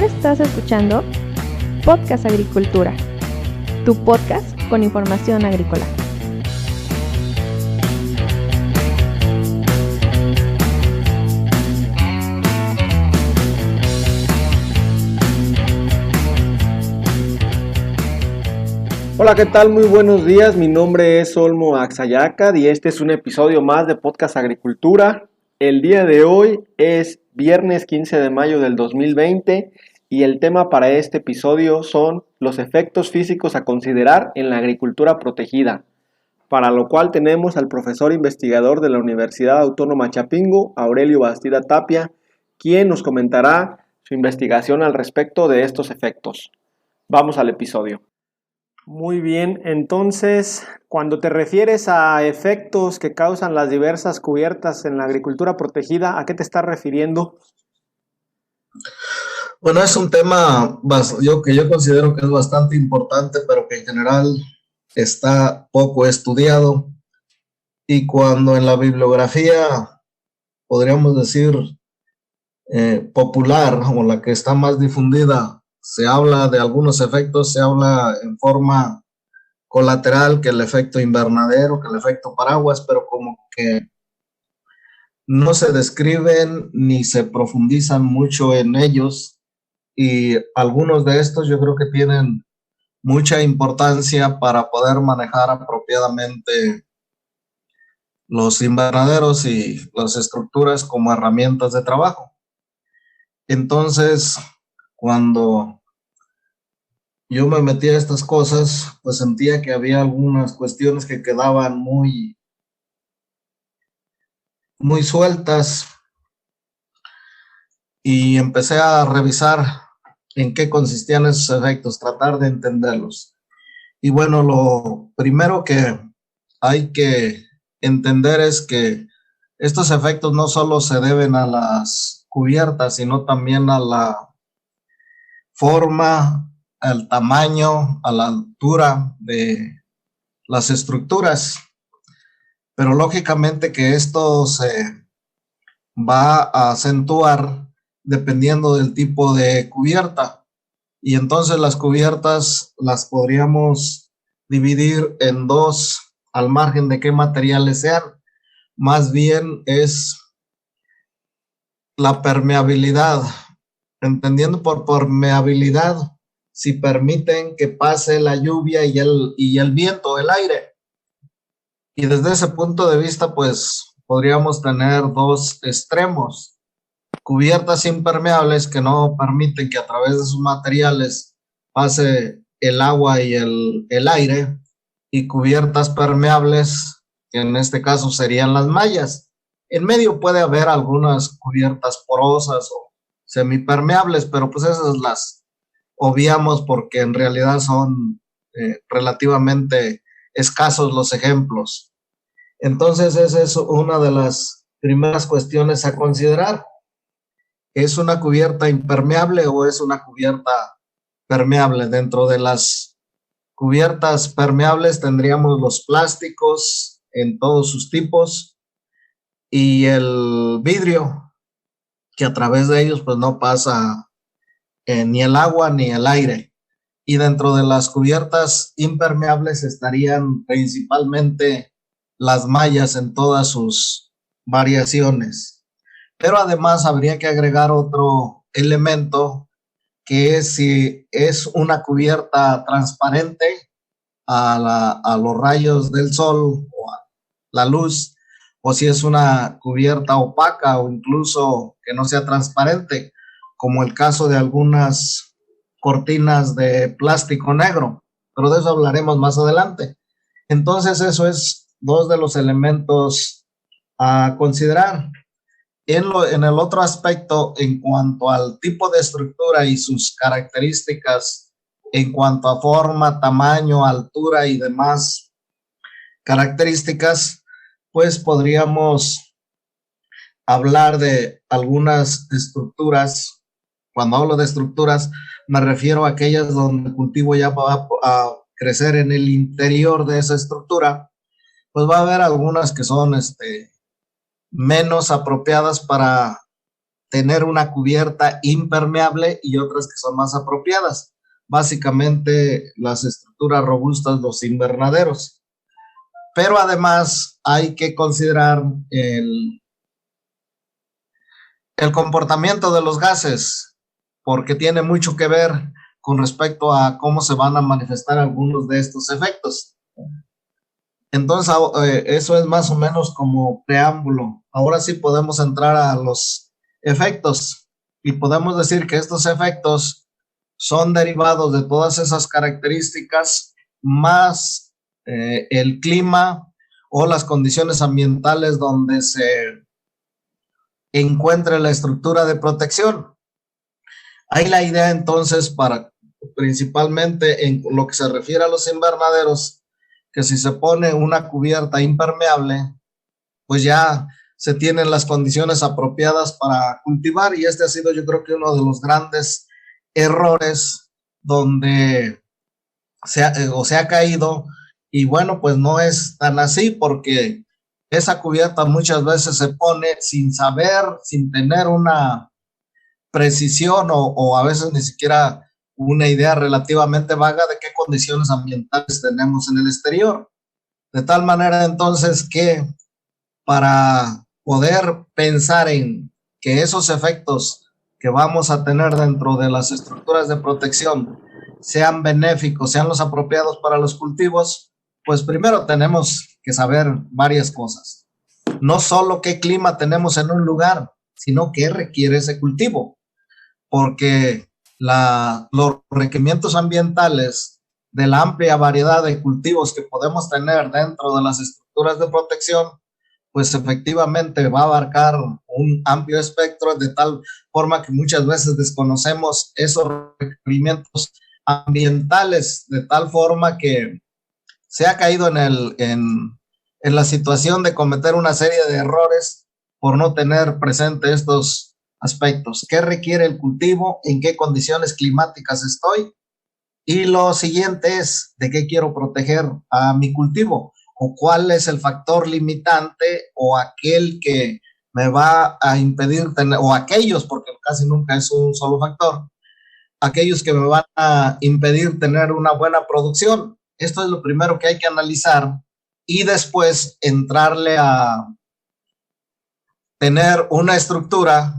Ahora estás escuchando Podcast Agricultura, tu podcast con información agrícola. Hola, ¿qué tal? Muy buenos días. Mi nombre es Olmo Axayacad y este es un episodio más de Podcast Agricultura. El día de hoy es viernes 15 de mayo del 2020 y el tema para este episodio son los efectos físicos a considerar en la agricultura protegida, para lo cual tenemos al profesor investigador de la Universidad Autónoma Chapingo, Aurelio Bastida Tapia, quien nos comentará su investigación al respecto de estos efectos. Vamos al episodio. Muy bien, entonces, cuando te refieres a efectos que causan las diversas cubiertas en la agricultura protegida, ¿a qué te estás refiriendo? Bueno, es un tema que yo considero que es bastante importante, pero que en general está poco estudiado. Y cuando en la bibliografía, podríamos decir, popular, o la que está más difundida, se habla de algunos efectos, se habla en forma colateral, que el efecto invernadero, que el efecto paraguas, pero como que no se describen ni se profundizan mucho en ellos, y algunos de estos yo creo que tienen mucha importancia para poder manejar apropiadamente los invernaderos y las estructuras como herramientas de trabajo. Entonces, cuando yo me metí a estas cosas, pues sentía que había algunas cuestiones que quedaban muy sueltas, y empecé a revisar en qué consistían esos efectos, tratar de entenderlos. Y bueno, lo primero que hay que entender es que estos efectos no solo se deben a las cubiertas, sino también a la forma, al tamaño, a la altura de las estructuras. Pero lógicamente que esto se va a acentuar dependiendo del tipo de cubierta. Y entonces las cubiertas las podríamos dividir en dos, al margen de qué materiales sean. Más bien es la permeabilidad, entendiendo por permeabilidad si permiten que pase la lluvia y el viento, el aire. Y desde ese punto de vista, pues podríamos tener dos extremos: cubiertas impermeables que no permiten que a través de sus materiales pase el agua y el aire, y cubiertas permeables, que en este caso serían las mallas. En medio puede haber algunas cubiertas porosas o semipermeables, pero pues esas las obviamos porque en realidad son relativamente escasos los ejemplos. Entonces esa es una de las primeras cuestiones a considerar. ¿Es una cubierta impermeable o es una cubierta permeable? Dentro de las cubiertas permeables tendríamos los plásticos en todos sus tipos y el vidrio, que a través de ellos pues no pasa ni el agua ni el aire. Y dentro de las cubiertas impermeables estarían principalmente las mallas en todas sus variaciones. Pero además habría que agregar otro elemento, que es si es una cubierta transparente a los rayos del sol o a la luz, o si es una cubierta opaca o incluso que no sea transparente, como el caso de algunas cortinas de plástico negro, pero de eso hablaremos más adelante. Entonces eso es dos de los elementos a considerar. En el otro aspecto, en cuanto al tipo de estructura y sus características, en cuanto a forma, tamaño, altura y demás características, pues podríamos hablar de algunas estructuras. Cuando hablo de estructuras, me refiero a aquellas donde el cultivo ya va a crecer en el interior de esa estructura. Pues va a haber algunas que son menos apropiadas para tener una cubierta impermeable y otras que son más apropiadas. Básicamente las estructuras robustas, los invernaderos. Pero además hay que considerar el comportamiento de los gases, porque tiene mucho que ver con respecto a cómo se van a manifestar algunos de estos efectos. Entonces, eso es más o menos como preámbulo. Ahora sí podemos entrar a los efectos y podemos decir que estos efectos son derivados de todas esas características más el clima o las condiciones ambientales donde se encuentre la estructura de protección. Hay la idea entonces principalmente en lo que se refiere a los invernaderos, que si se pone una cubierta impermeable, pues ya se tienen las condiciones apropiadas para cultivar, y este ha sido, yo creo que uno de los grandes errores donde se ha caído, y bueno, pues no es tan así, porque esa cubierta muchas veces se pone sin saber, sin tener una precisión o a veces ni siquiera una idea relativamente vaga de qué condiciones ambientales tenemos en el exterior. De tal manera entonces que para poder pensar en que esos efectos que vamos a tener dentro de las estructuras de protección sean benéficos, sean los apropiados para los cultivos, pues primero tenemos que saber varias cosas. No solo qué clima tenemos en un lugar, sino qué requiere ese cultivo, porque los requerimientos ambientales de la amplia variedad de cultivos que podemos tener dentro de las estructuras de protección, pues efectivamente va a abarcar un amplio espectro, de tal forma que muchas veces desconocemos esos requerimientos ambientales, de tal forma que se ha caído en la situación de cometer una serie de errores por no tener presente estos aspectos. ¿Qué requiere el cultivo? ¿En qué condiciones climáticas estoy? Y lo siguiente es, ¿de qué quiero proteger a mi cultivo? ¿O cuál es el factor limitante o aquel que me va a impedir tener, o aquellos, porque casi nunca es un solo factor, aquellos que me van a impedir tener una buena producción? Esto es lo primero que hay que analizar y después entrarle a tener una estructura.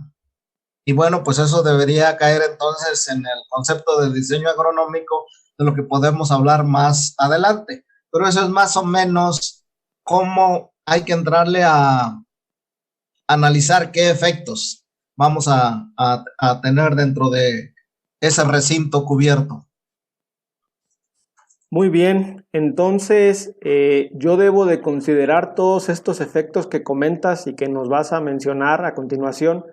Y bueno, pues eso debería caer entonces en el concepto de diseño agronómico, de lo que podemos hablar más adelante. Pero eso es más o menos cómo hay que entrarle a analizar qué efectos vamos a tener dentro de ese recinto cubierto. Muy bien, entonces yo debo de considerar todos estos efectos que comentas y que nos vas a mencionar a continuación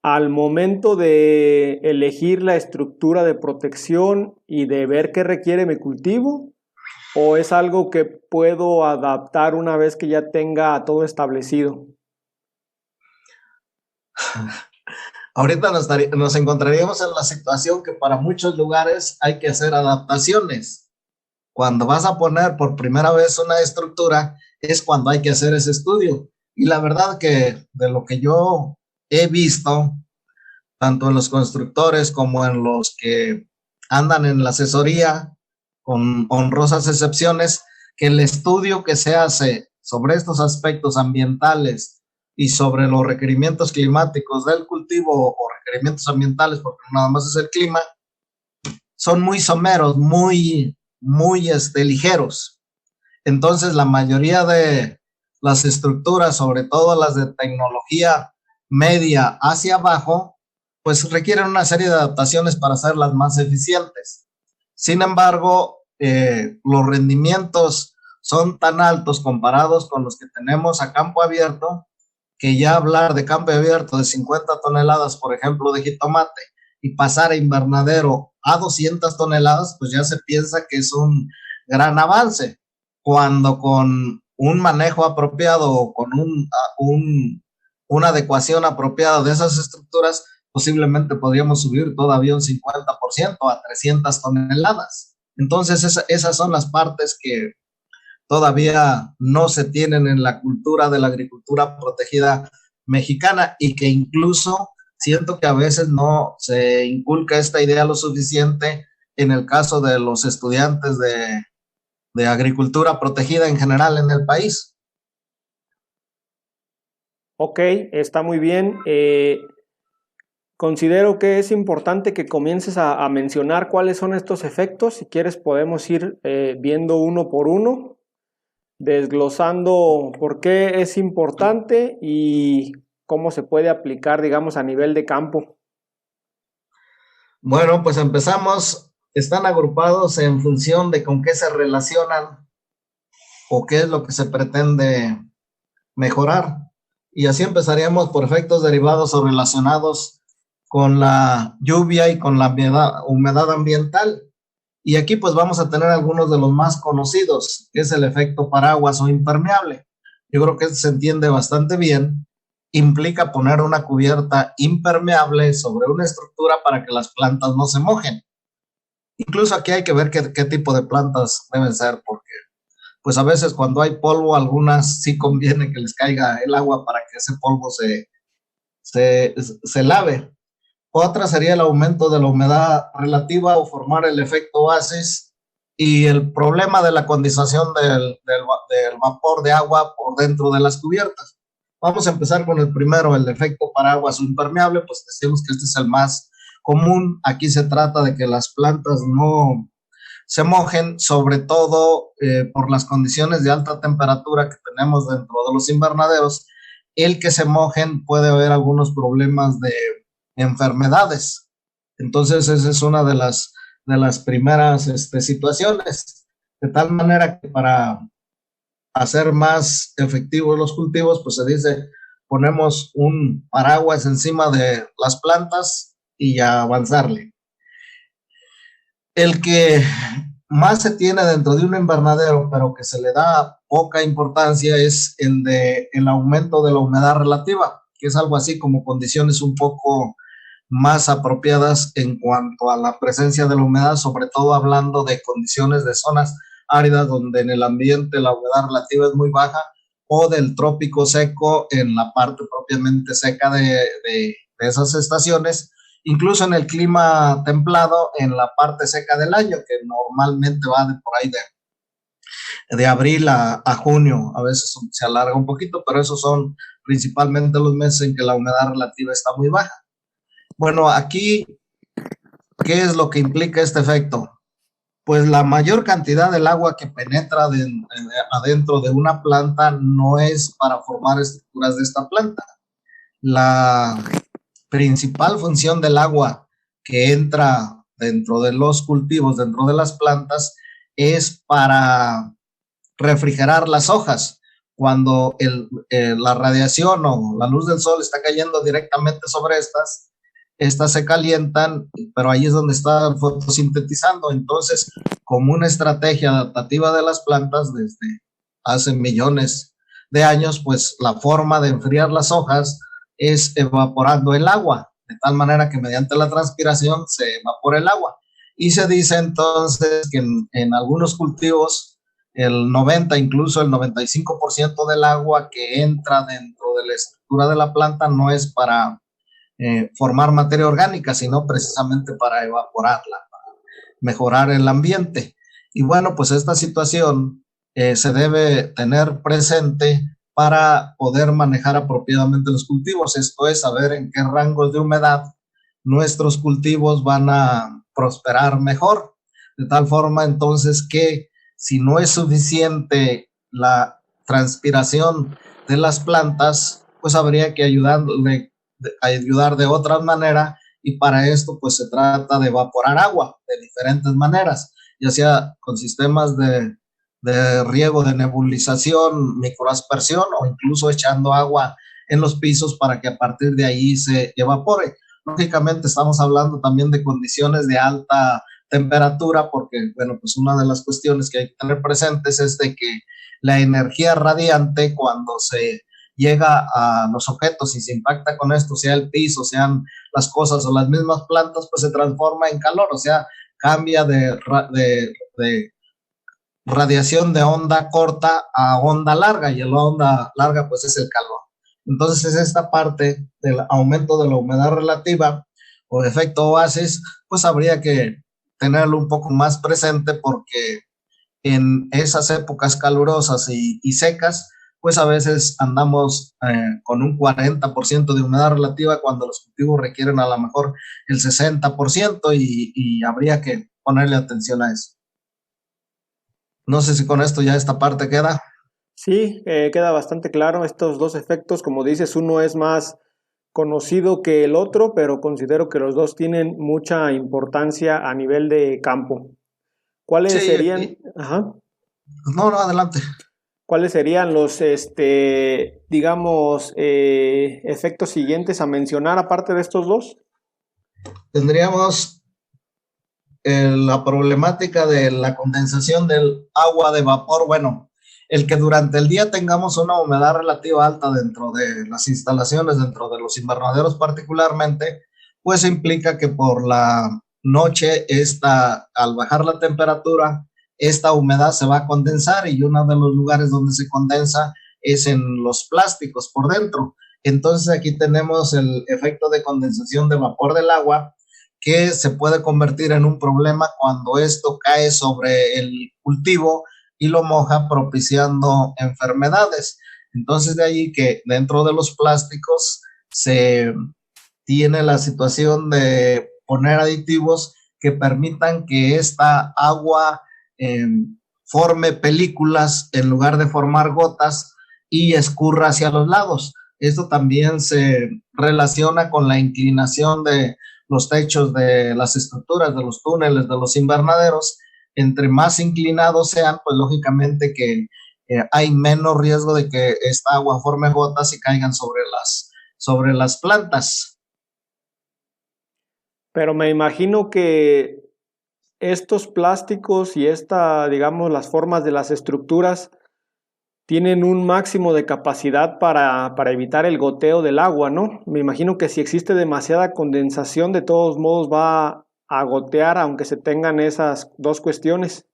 al momento de elegir la estructura de protección y de ver qué requiere mi cultivo, ¿o es algo que puedo adaptar una vez que ya tenga todo establecido? Ahorita nos encontraríamos en la situación que para muchos lugares hay que hacer adaptaciones. Cuando vas a poner por primera vez una estructura, es cuando hay que hacer ese estudio. Y la verdad que de lo que yo he visto, tanto en los constructores como en los que andan en la asesoría, con honrosas excepciones, que el estudio que se hace sobre estos aspectos ambientales y sobre los requerimientos climáticos del cultivo o requerimientos ambientales, porque nada más es el clima, son muy someros, muy ligeros. Entonces, la mayoría de las estructuras, sobre todo las de tecnología media hacia abajo, pues requieren una serie de adaptaciones para hacerlas más eficientes. Sin embargo, los rendimientos son tan altos comparados con los que tenemos a campo abierto, que ya hablar de campo abierto de 50 toneladas, por ejemplo, de jitomate, y pasar a invernadero a 200 toneladas, pues ya se piensa que es un gran avance, cuando con un manejo apropiado o con una adecuación apropiada de esas estructuras, posiblemente podríamos subir todavía un 50% a 300 toneladas. Entonces, esas son las partes que todavía no se tienen en la cultura de la agricultura protegida mexicana, y que incluso siento que a veces no se inculca esta idea lo suficiente en el caso de los estudiantes de agricultura protegida en general en el país. Ok, está muy bien. Considero que es importante que comiences a mencionar cuáles son estos efectos. Si quieres podemos ir viendo uno por uno, desglosando por qué es importante y cómo se puede aplicar, digamos, a nivel de campo. Bueno, pues empezamos. Están agrupados en función de con qué se relacionan o qué es lo que se pretende mejorar. Y así empezaríamos por efectos derivados o relacionados con la lluvia y con la humedad ambiental. Y aquí pues vamos a tener algunos de los más conocidos, que es el efecto paraguas o impermeable. Yo creo que se entiende bastante bien. Implica poner una cubierta impermeable sobre una estructura para que las plantas no se mojen. Incluso aquí hay que ver qué tipo de plantas deben ser, porque pues a veces cuando hay polvo, algunas sí conviene que les caiga el agua para que ese polvo se lave. Otra sería el aumento de la humedad relativa o formar el efecto oasis y el problema de la condensación del vapor de agua por dentro de las cubiertas. Vamos a empezar con el primero, el efecto paraguas o impermeable, pues decimos que este es el más común. Aquí se trata de que las plantas no se mojen, sobre todo por las condiciones de alta temperatura que tenemos dentro de los invernaderos. El que se mojen puede haber algunos problemas de enfermedades. Entonces, esa es una de las primeras situaciones. De tal manera que para hacer más efectivos los cultivos, pues se dice, ponemos un paraguas encima de las plantas y a avanzarle. El que más se tiene dentro de un invernadero, pero que se le da poca importancia, es el aumento de la humedad relativa, que es algo así como condiciones un poco más apropiadas en cuanto a la presencia de la humedad, sobre todo hablando de condiciones de zonas áridas donde en el ambiente la humedad relativa es muy baja, o del trópico seco en la parte propiamente seca de esas estaciones, incluso en el clima templado en la parte seca del año, que normalmente va de por ahí de abril a junio, a veces se alarga un poquito, pero esos son principalmente los meses en que la humedad relativa está muy baja. Bueno, aquí, ¿qué es lo que implica este efecto? Pues la mayor cantidad del agua que penetra adentro de una planta no es para formar estructuras de esta planta. La principal función del agua que entra dentro de los cultivos, dentro de las plantas, es para refrigerar las hojas. Cuando la radiación o la luz del sol está cayendo directamente sobre estas se calientan, pero ahí es donde están fotosintetizando. Entonces, como una estrategia adaptativa de las plantas desde hace millones de años, pues la forma de enfriar las hojas es evaporando el agua, de tal manera que mediante la transpiración se evapora el agua. Y se dice entonces que en algunos cultivos el 90, incluso el 95% del agua que entra dentro de la estructura de la planta no es para formar materia orgánica, sino precisamente para evaporarla, para mejorar el ambiente. Y bueno, pues esta situación se debe tener presente para poder manejar apropiadamente los cultivos. Esto es, saber en qué rangos de humedad nuestros cultivos van a prosperar mejor. De tal forma, entonces, que si no es suficiente la transpiración de las plantas, pues habría que ayudar de otra manera, y para esto pues se trata de evaporar agua de diferentes maneras, ya sea con sistemas de riego, de nebulización, microaspersión, o incluso echando agua en los pisos para que a partir de ahí se evapore. Lógicamente estamos hablando también de condiciones de alta temperatura, porque bueno, pues una de las cuestiones que hay que tener presentes es de que la energía radiante, cuando se llega a los objetos y se impacta con esto, sea el piso, sean las cosas o las mismas plantas, pues se transforma en calor, o sea, cambia de radiación de onda corta a onda larga, y la onda larga pues es el calor. Entonces esta parte del aumento de la humedad relativa o efecto oasis, pues habría que tenerlo un poco más presente, porque en esas épocas calurosas y secas, pues a veces andamos con un 40% de humedad relativa cuando los cultivos requieren a lo mejor el 60%, y habría que ponerle atención a eso. No sé si con esto ya esta parte queda. Sí, queda bastante claro estos dos efectos. Como dices, uno es más conocido que el otro, pero considero que los dos tienen mucha importancia a nivel de campo. ¿Cuáles Sí, serían, ajá, no, adelante. cuáles serían los, digamos, efectos siguientes a mencionar aparte de estos dos? Tendríamos la problemática de la condensación del agua de vapor. Bueno, el que durante el día tengamos una humedad relativa alta dentro de las instalaciones, dentro de los invernaderos particularmente, pues implica que por la noche, al bajar la temperatura, esta humedad se va a condensar, y uno de los lugares donde se condensa es en los plásticos por dentro. Entonces aquí tenemos el efecto de condensación de vapor del agua, que se puede convertir en un problema cuando esto cae sobre el cultivo y lo moja, propiciando enfermedades. Entonces de ahí que dentro de los plásticos se tiene la situación de poner aditivos que permitan que esta agua eh, forme películas en lugar de formar gotas y escurra hacia los lados. Esto también se relaciona con la inclinación de los techos de las estructuras, de los túneles, de los invernaderos. Entre más inclinados sean, pues lógicamente que hay menos riesgo de que esta agua forme gotas y caigan sobre las plantas. Pero me imagino que estos plásticos y digamos, las formas de las estructuras tienen un máximo de capacidad para evitar el goteo del agua, ¿no? Me imagino que si existe demasiada condensación, de todos modos va a gotear, aunque se tengan esas dos cuestiones.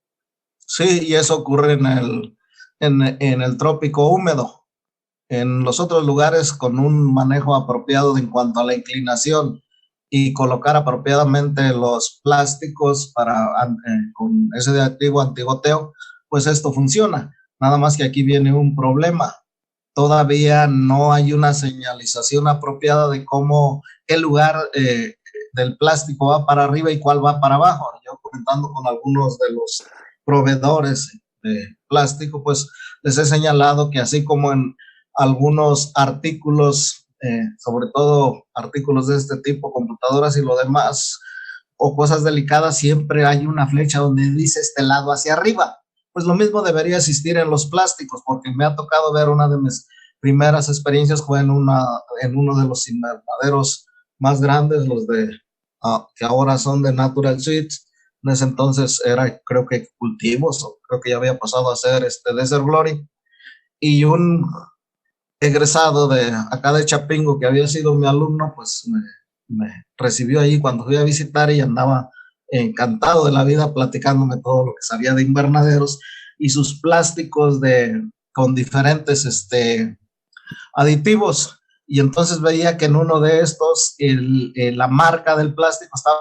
Sí, y eso ocurre en el trópico húmedo. En los otros lugares, con un manejo apropiado en cuanto a la inclinación y colocar apropiadamente los plásticos con ese activo antigoteo, pues esto funciona. Nada más que aquí viene un problema. Todavía no hay una señalización apropiada de qué lugar del plástico va para arriba y cuál va para abajo. Yo, comentando con algunos de los proveedores de plástico, pues les he señalado que así como en algunos artículos, sobre todo artículos de este tipo, computadoras y lo demás, o cosas delicadas, siempre hay una flecha donde dice este lado hacia arriba. Pues lo mismo debería existir en los plásticos, porque me ha tocado ver, una de mis primeras experiencias fue en uno de los invernaderos más grandes, los que ahora son de Natural Suites. En ese entonces era, creo que cultivos, o creo que ya había pasado a ser Desert Glory, y un egresado de acá de Chapingo, que había sido mi alumno, pues me recibió allí cuando fui a visitar, y andaba encantado de la vida platicándome todo lo que sabía de invernaderos y sus plásticos con diferentes aditivos. Y entonces veía que en uno de estos la marca del plástico estaba.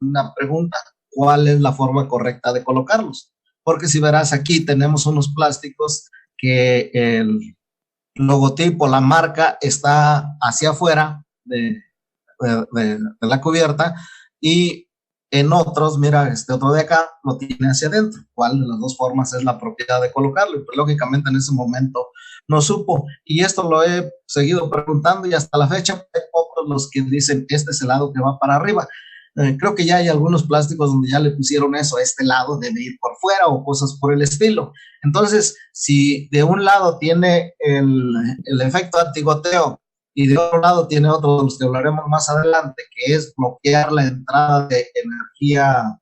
Una pregunta: ¿cuál es la forma correcta de colocarlos? Porque si verás, aquí tenemos unos plásticos que el logotipo, la marca, está hacia afuera de la cubierta, y en otros, mira, otro de acá lo tiene hacia adentro. ¿Cuál de las dos formas es la propiedad de colocarlo? Y pues lógicamente en ese momento no supo, y esto lo he seguido preguntando, y hasta la fecha hay pocos los que dicen este es el lado que va para arriba. Creo que ya hay algunos plásticos donde ya le pusieron eso, este lado debe ir por fuera o cosas por el estilo. Entonces, si de un lado tiene el efecto antigoteo y de otro lado tiene otro de los que hablaremos más adelante, que es bloquear la entrada de energía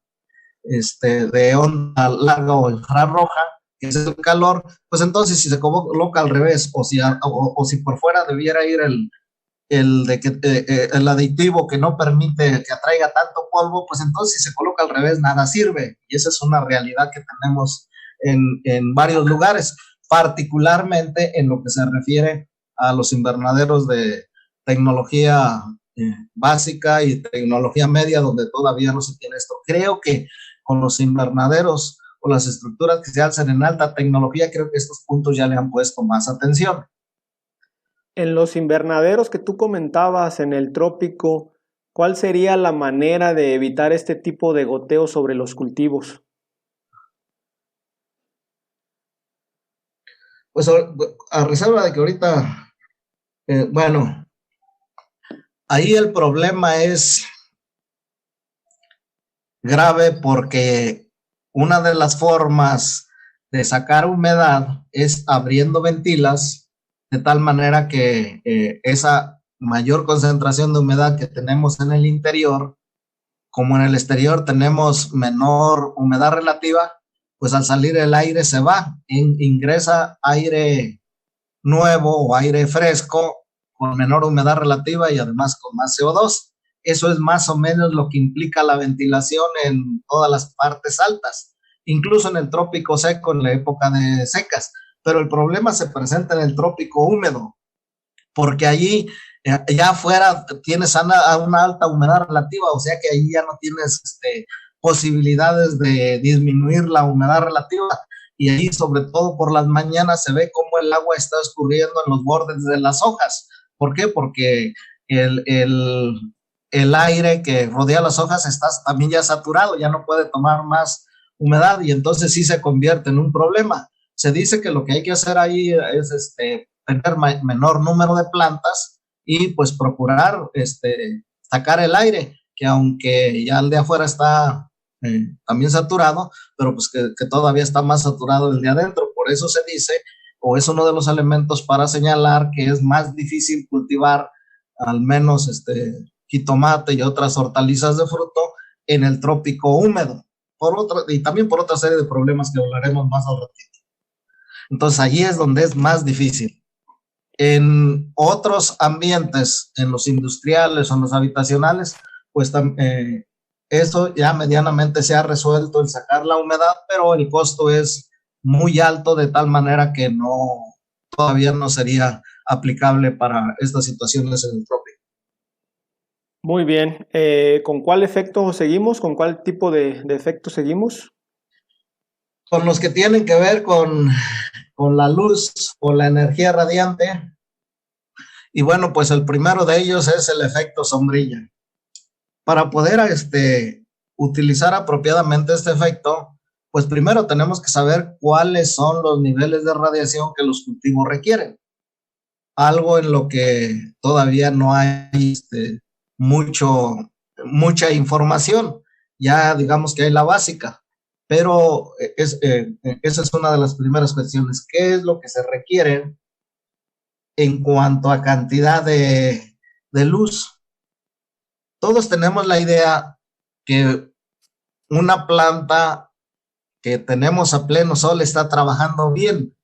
de onda larga o infrarroja, que es el calor, pues entonces si se coloca al revés, o si por fuera debiera ir el aditivo que no permite que atraiga tanto polvo, pues entonces si se coloca al revés nada sirve, y esa es una realidad que tenemos en varios lugares, particularmente en lo que se refiere a los invernaderos de tecnología básica y tecnología media, donde todavía no se tiene esto. Creo que con los invernaderos o las estructuras que se alzan en alta tecnología, creo que estos puntos ya le han puesto más atención. En los invernaderos que tú comentabas en el trópico, ¿cuál sería la manera de evitar este tipo de goteo sobre los cultivos? Pues a reserva de que ahorita, bueno, ahí el problema es grave porque una de las formas de sacar humedad es abriendo ventilas de tal manera que esa mayor concentración de humedad que tenemos en el interior, como en el exterior tenemos menor humedad relativa, pues al salir el aire se va, ingresa aire nuevo o aire fresco con menor humedad relativa y además con más CO2. Eso es más o menos lo que implica la ventilación en todas las partes altas, incluso en el trópico seco, en la época de secas. Pero el problema se presenta en el trópico húmedo, porque allí ya afuera tienes una alta humedad relativa, o sea que ahí ya no tienes posibilidades de disminuir la humedad relativa, y ahí sobre todo por las mañanas se ve cómo el agua está escurriendo en los bordes de las hojas. ¿Por qué? Porque el aire que rodea las hojas está también ya saturado, ya no puede tomar más humedad y entonces sí se convierte en un problema. Se dice que lo que hay que hacer ahí es tener menor número de plantas y pues procurar sacar el aire, que aunque ya el de afuera está también saturado, pero pues que todavía está más saturado el de adentro. Por eso se dice, o es uno de los elementos para señalar que es más difícil cultivar al menos jitomate y otras hortalizas de fruto en el trópico húmedo, y también por otra serie de problemas que hablaremos más al ratito. Entonces allí es donde es más difícil. En otros ambientes, en los industriales o en los habitacionales, pues eso ya medianamente se ha resuelto el sacar la humedad, pero el costo es muy alto de tal manera que todavía no sería aplicable para estas situaciones en el trópico. Muy bien. ¿Con cuál efecto seguimos? ¿Con cuál tipo de efecto seguimos? Con los que tienen que ver con la luz o la energía radiante. Y bueno, pues el primero de ellos es el efecto sombrilla. Para poder utilizar apropiadamente este efecto, pues primero tenemos que saber cuáles son los niveles de radiación que los cultivos requieren. Algo en lo que todavía no hay mucha información. Ya digamos que hay la básica, pero esa es una de las primeras cuestiones. ¿Qué es lo que se requiere en cuanto a cantidad de luz? Todos tenemos la idea que una planta que tenemos a pleno sol está trabajando bien,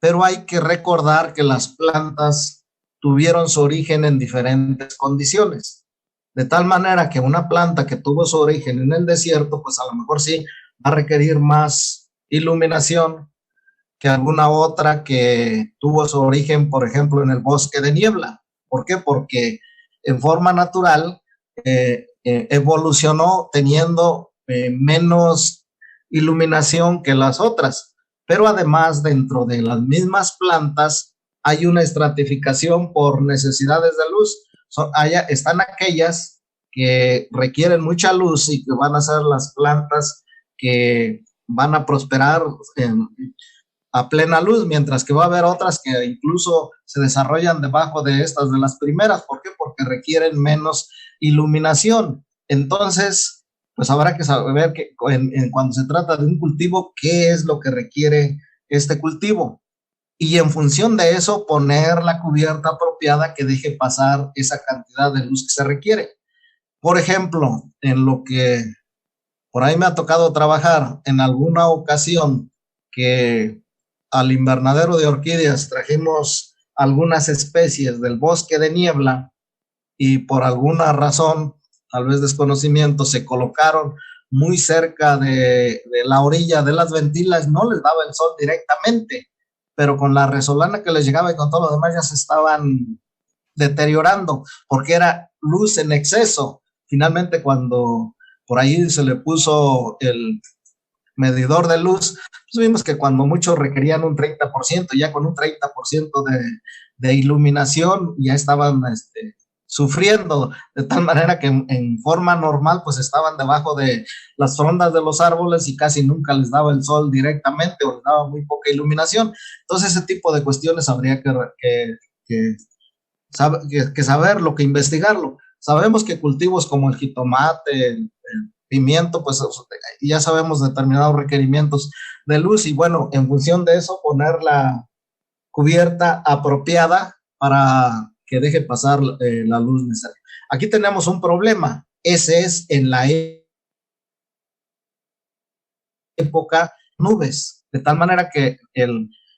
pero hay que recordar que las plantas tuvieron su origen en diferentes condiciones, de tal manera que una planta que tuvo su origen en el desierto, pues a lo mejor sí va a requerir más iluminación que alguna otra que tuvo su origen, por ejemplo, en el bosque de niebla. ¿Por qué? Porque en forma natural evolucionó teniendo menos iluminación que las otras, pero además dentro de las mismas plantas hay una estratificación por necesidades de luz. Están aquellas que requieren mucha luz y que van a ser las plantas que van a prosperar a plena luz, mientras que va a haber otras que incluso se desarrollan debajo de estas, de las primeras. ¿Por qué? Porque requieren menos iluminación. Entonces, pues habrá que saber que cuando se trata de un cultivo, qué es lo que requiere este cultivo. Y en función de eso, poner la cubierta apropiada que deje pasar esa cantidad de luz que se requiere. Por ejemplo, en lo que por ahí me ha tocado trabajar en alguna ocasión, que al invernadero de orquídeas trajimos algunas especies del bosque de niebla y por alguna razón, tal vez desconocimiento, se colocaron muy cerca de la orilla de las ventilas no les daba el sol directamente, pero con la resolana que les llegaba y con todo lo demás ya se estaban deteriorando porque era luz en exceso. Finalmente, cuando por ahí se le puso el medidor de luz, pues vimos que cuando muchos requerían un 30%, ya con un 30% de iluminación ya estaban sufriendo, de tal manera que en forma normal pues estaban debajo de las frondas de los árboles y casi nunca les daba el sol directamente o les daba muy poca iluminación. Entonces ese tipo de cuestiones habría que saberlo, que investigarlo. Sabemos que cultivos como el jitomate, el pimiento, pues ya sabemos determinados requerimientos de luz y bueno, en función de eso poner la cubierta apropiada para que deje pasar la luz necesaria. Aquí tenemos un problema, ese es en la época nubes, de tal manera que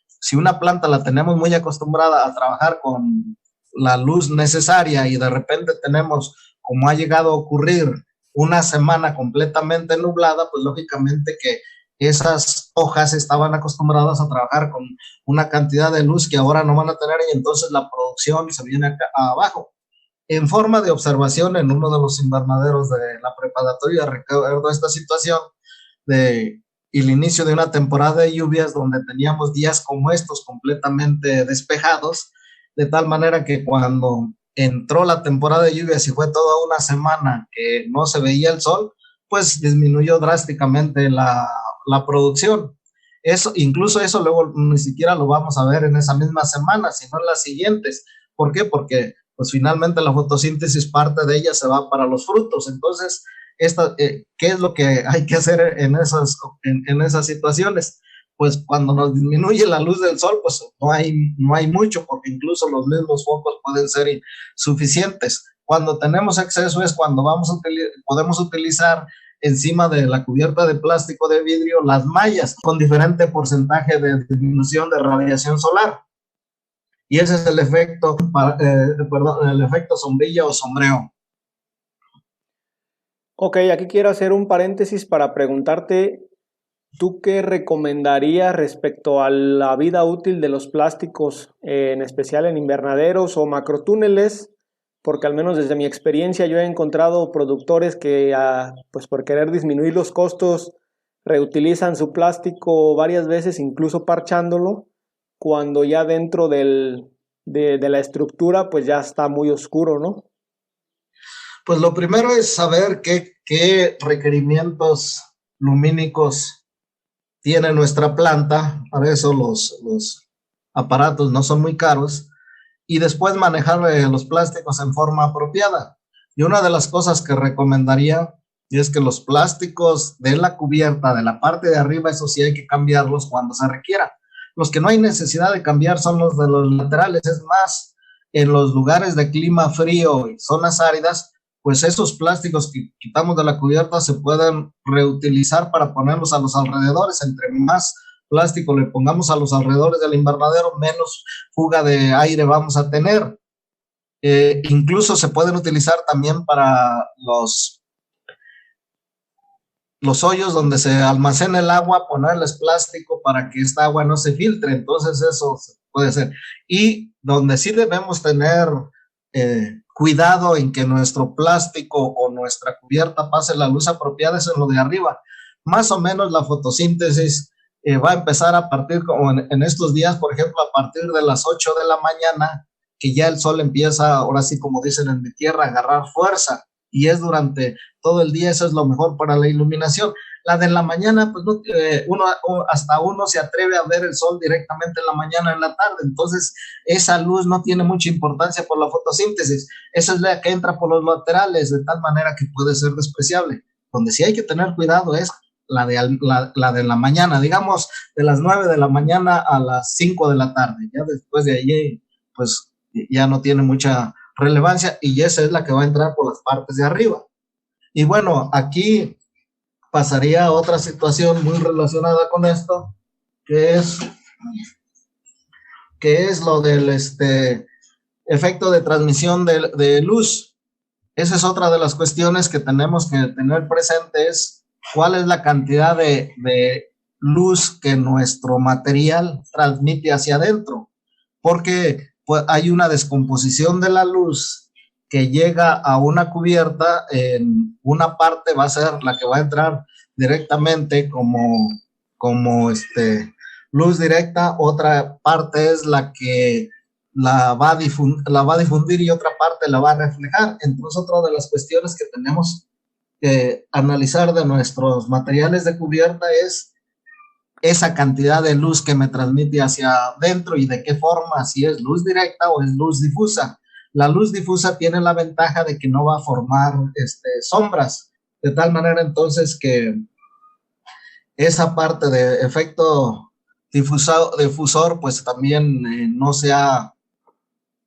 si una planta la tenemos muy acostumbrada a trabajar con la luz necesaria y de repente tenemos, como ha llegado a ocurrir, una semana completamente nublada, pues lógicamente que esas hojas estaban acostumbradas a trabajar con una cantidad de luz que ahora no van a tener y entonces la producción se viene acá abajo. En forma de observación, en uno de los invernaderos de la preparatoria recuerdo esta situación de el inicio de una temporada de lluvias donde teníamos días como estos completamente despejados, de tal manera que cuando entró la temporada de lluvias y fue toda una semana que no se veía el sol, pues disminuyó drásticamente la producción. Eso, incluso eso luego ni siquiera lo vamos a ver en esa misma semana, sino en las siguientes. ¿Por qué? Porque pues finalmente la fotosíntesis, parte de ella se va para los frutos. Entonces, ¿qué es lo que hay que hacer en esas situaciones? Pues cuando nos disminuye la luz del sol, pues no hay mucho, porque incluso los mismos focos pueden ser insuficientes. Cuando tenemos exceso es cuando podemos utilizar encima de la cubierta de plástico de vidrio las mallas con diferente porcentaje de disminución de radiación solar. Y ese es el efecto, el efecto sombrilla o sombreo. Ok, aquí quiero hacer un paréntesis para preguntarte, ¿tú qué recomendarías respecto a la vida útil de los plásticos, en especial en invernaderos o macrotúneles? Porque al menos desde mi experiencia yo he encontrado productores que, pues por querer disminuir los costos, reutilizan su plástico varias veces, incluso parchándolo, cuando ya dentro de la estructura pues ya está muy oscuro, ¿no? Pues lo primero es saber qué requerimientos lumínicos tiene nuestra planta. Para eso los aparatos no son muy caros. Y después manejar los plásticos en forma apropiada. Y una de las cosas que recomendaría es que los plásticos de la cubierta, de la parte de arriba, eso sí hay que cambiarlos cuando se requiera. Los que no hay necesidad de cambiar son los de los laterales. Es más, en los lugares de clima frío y zonas áridas, pues esos plásticos que quitamos de la cubierta se pueden reutilizar para ponerlos a los alrededores. Entre más plástico le pongamos a los alrededores del invernadero, menos fuga de aire vamos a tener. Incluso se pueden utilizar también para los hoyos donde se almacena el agua, ponerles plástico para que esta agua no se filtre. Entonces eso se puede hacer. Y donde sí debemos tener cuidado en que nuestro plástico o nuestra cubierta pase la luz apropiada es en lo de arriba. Más o menos la fotosíntesis va a empezar a partir, como en estos días, por ejemplo, a partir de las 8 de la mañana, que ya el sol empieza, ahora sí como dicen en mi tierra, a agarrar fuerza, y es durante todo el día. Eso es lo mejor para la iluminación. La de la mañana, pues no, hasta uno se atreve a ver el sol directamente en la mañana, en la tarde, entonces esa luz no tiene mucha importancia por la fotosíntesis. Esa es la que entra por los laterales, de tal manera que puede ser despreciable. Donde sí hay que tener cuidado es la de la mañana, digamos, de las 9 de la mañana a las 5 de la tarde. Ya después de allí, pues ya no tiene mucha relevancia, y esa es la que va a entrar por las partes de arriba. Y bueno, aquí pasaría a otra situación muy relacionada con esto, que es lo del efecto de transmisión de luz. Esa es otra de las cuestiones que tenemos que tener presentes, cuál es la cantidad de luz que nuestro material transmite hacia adentro, porque pues, hay una descomposición de la luz que llega a una cubierta. En una parte va a ser la que va a entrar directamente como luz directa, otra parte es la que la va a difundir y otra parte la va a reflejar. Entonces, otra de las cuestiones que tenemos que analizar de nuestros materiales de cubierta es esa cantidad de luz que me transmite hacia adentro y de qué forma, si es luz directa o es luz difusa. La luz difusa tiene la ventaja de que no va a formar sombras, de tal manera entonces que esa parte de efecto difusor pues también no se ha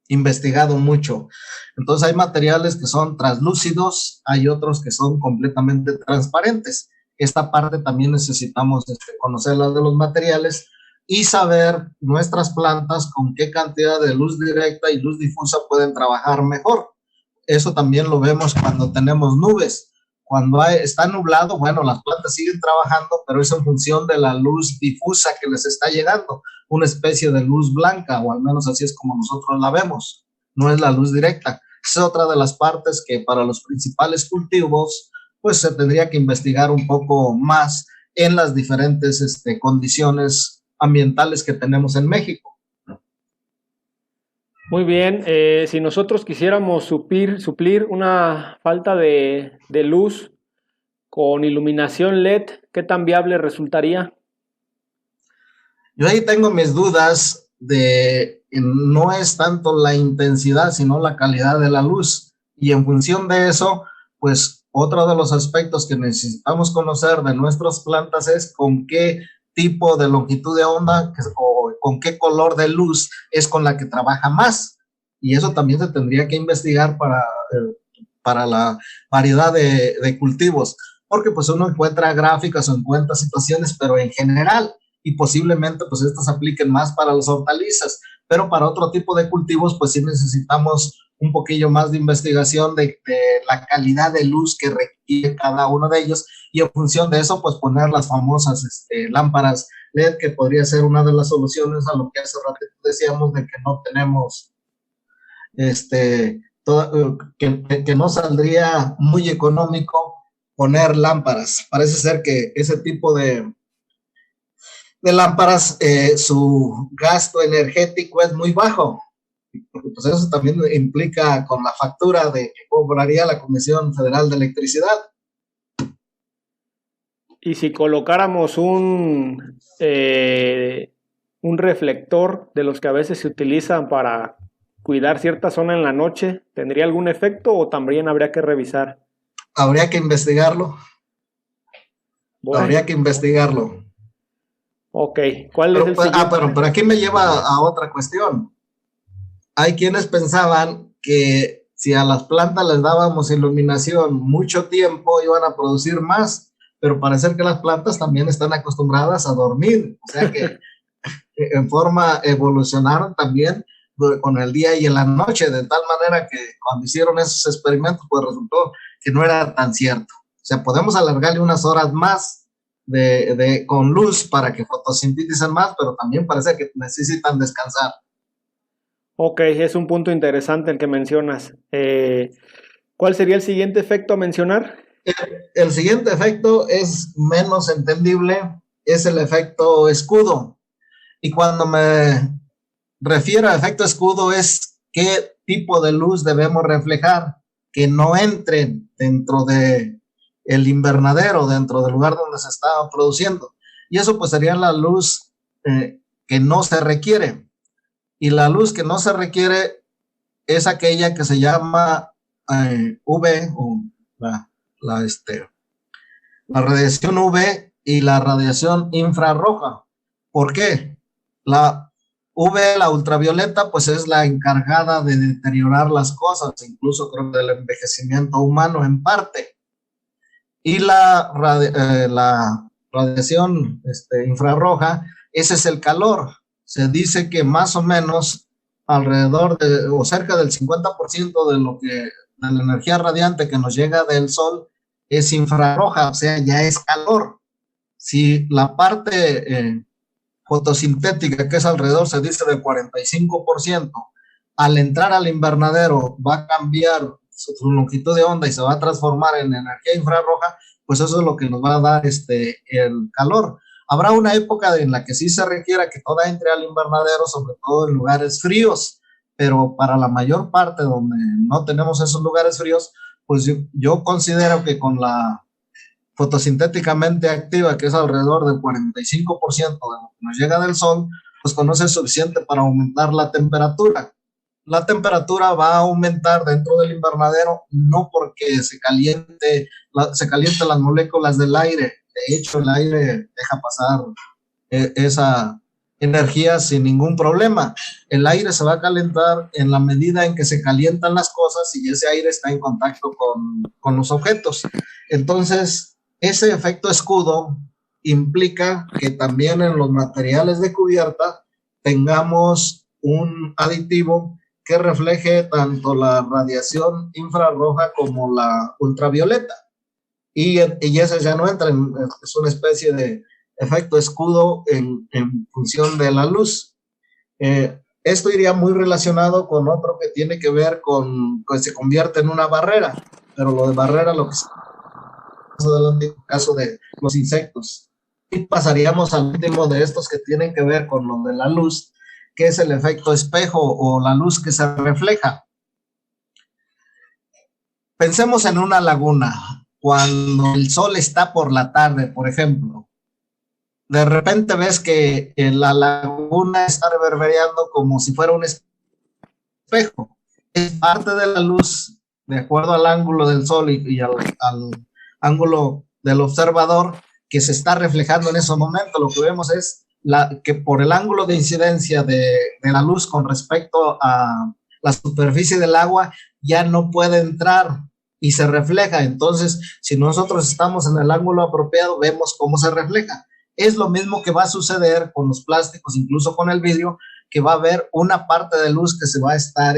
investigado mucho. Entonces hay materiales que son translúcidos, hay otros que son completamente transparentes. Esta parte también necesitamos conocerla de los materiales y saber nuestras plantas con qué cantidad de luz directa y luz difusa pueden trabajar mejor. Eso también lo vemos cuando tenemos nubes. Cuando está nublado, bueno, las plantas siguen trabajando, pero es en función de la luz difusa que les está llegando, una especie de luz blanca, o al menos así es como nosotros la vemos, no es la luz directa. Es otra de las partes que para los principales cultivos, pues se tendría que investigar un poco más en las diferentes condiciones ambientales que tenemos en México. Muy bien, si nosotros quisiéramos suplir una falta de luz con iluminación LED, ¿qué tan viable resultaría? Yo ahí tengo mis dudas de no es tanto la intensidad, sino la calidad de la luz. Y en función de eso, pues otro de los aspectos que necesitamos conocer de nuestras plantas es con qué tipo de longitud de onda o con qué color de luz es con la que trabaja más. Y eso también se tendría que investigar para la variedad de cultivos, porque pues uno encuentra gráficas o encuentra situaciones, pero en general, y posiblemente pues estas apliquen más para las hortalizas, pero para otro tipo de cultivos pues sí necesitamos un poquillo más de investigación de la calidad de luz que requiere cada uno de ellos, y en función de eso pues poner las famosas lámparas LED, que podría ser una de las soluciones a lo que hace rato decíamos de que no tenemos que no saldría muy económico poner lámparas. Parece ser que ese tipo de lámparas, su gasto energético es muy bajo. Pues eso también implica con la factura que cobraría la Comisión Federal de Electricidad. Y si colocáramos un reflector de los que a veces se utilizan para cuidar cierta zona en la noche, ¿tendría algún efecto o también habría que revisar? Habría que investigarlo. Bueno. Habría que investigarlo. Ok, ¿cuál es el siguiente? Pero aquí me lleva a otra cuestión. Hay quienes pensaban que si a las plantas les dábamos iluminación mucho tiempo iban a producir más, pero parece que las plantas también están acostumbradas a dormir, o sea que en forma evolucionaron también con el día y en la noche, de tal manera que cuando hicieron esos experimentos pues resultó que no era tan cierto. O sea, podemos alargarle unas horas más con luz para que fotosinteticen más, pero también parece que necesitan descansar. Ok, es un punto interesante el que mencionas. ¿Cuál sería el siguiente efecto a mencionar? El siguiente efecto es menos entendible, es el efecto escudo. Y cuando me refiero a efecto escudo es qué tipo de luz debemos reflejar que no entre dentro de el invernadero, dentro del lugar donde se está produciendo. Y eso pues sería la luz que no se requiere. Y la luz que no se requiere es aquella que se llama UV, o la radiación UV y la radiación infrarroja. ¿Por qué? La UV, la ultravioleta, pues es la encargada de deteriorar las cosas, incluso creo que del envejecimiento humano en parte. Y la radiación infrarroja, ese es el calor. Se dice que más o menos alrededor o cerca del 50% de la energía radiante que nos llega del sol es infrarroja, o sea, ya es calor. Si la parte fotosintética, que es alrededor, se dice, del 45%, al entrar al invernadero va a cambiar su longitud de onda y se va a transformar en energía infrarroja, pues eso es lo que nos va a dar el calor. Habrá una época en la que sí se requiera que toda entre al invernadero, sobre todo en lugares fríos, pero para la mayor parte donde no tenemos esos lugares fríos, pues yo considero que con la fotosintéticamente activa, que es alrededor del 45% de lo que nos llega del sol, pues con eso es suficiente para aumentar la temperatura. La temperatura va a aumentar dentro del invernadero no porque se calienten las moléculas del aire. De hecho, el aire deja pasar esa energía sin ningún problema. El aire se va a calentar en la medida en que se calientan las cosas y ese aire está en contacto con los objetos. Entonces, ese efecto escudo implica que también en los materiales de cubierta tengamos un aditivo que refleje tanto la radiación infrarroja como la ultravioleta. Y ese ya no entra, es una especie de efecto escudo en función de la luz. Esto iría muy relacionado con otro que tiene que ver con que se convierte en una barrera, pero lo de barrera lo que es el caso de los insectos. Y pasaríamos al último de estos que tienen que ver con lo de la luz, que es el efecto espejo o la luz que se refleja. Pensemos en una laguna. Cuando el sol está por la tarde, por ejemplo, de repente ves que la laguna está reverberando como si fuera un espejo. Es parte de la luz, de acuerdo al ángulo del sol y al ángulo del observador, que se está reflejando en ese momento. Lo que vemos es que por el ángulo de incidencia de la luz con respecto a la superficie del agua, ya no puede entrar y se refleja. Entonces, si nosotros estamos en el ángulo apropiado, vemos cómo se refleja. Es lo mismo que va a suceder con los plásticos, incluso con el vidrio, que va a haber una parte de luz que se va a estar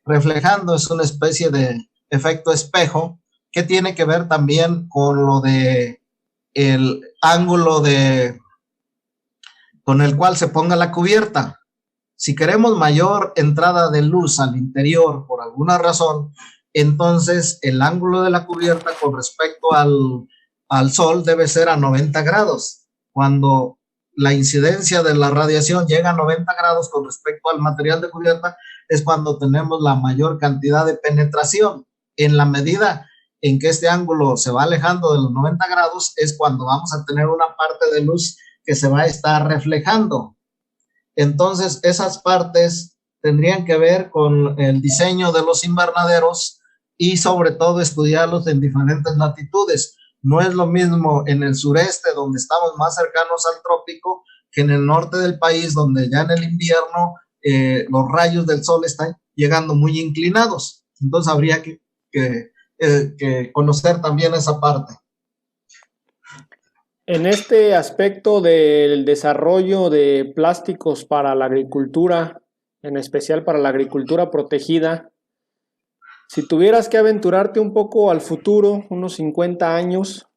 reflejando. Es una especie de efecto espejo que tiene que ver también con lo de el ángulo con el cual se ponga la cubierta. Si queremos mayor entrada de luz al interior por alguna razón, entonces el ángulo de la cubierta con respecto al sol debe ser a 90 grados. Cuando la incidencia de la radiación llega a 90 grados con respecto al material de cubierta, es cuando tenemos la mayor cantidad de penetración. En la medida en que este ángulo se va alejando de los 90 grados, es cuando vamos a tener una parte de luz que se va a estar reflejando. Entonces, esas partes tendrían que ver con el diseño de los invernaderos y sobre todo estudiarlos en diferentes latitudes. No es lo mismo en el sureste, donde estamos más cercanos al trópico, que en el norte del país, donde ya en el invierno los rayos del sol están llegando muy inclinados. Entonces habría que conocer también esa parte. En este aspecto del desarrollo de plásticos para la agricultura, en especial para la agricultura protegida, si tuvieras que aventurarte un poco al futuro, unos 50 años,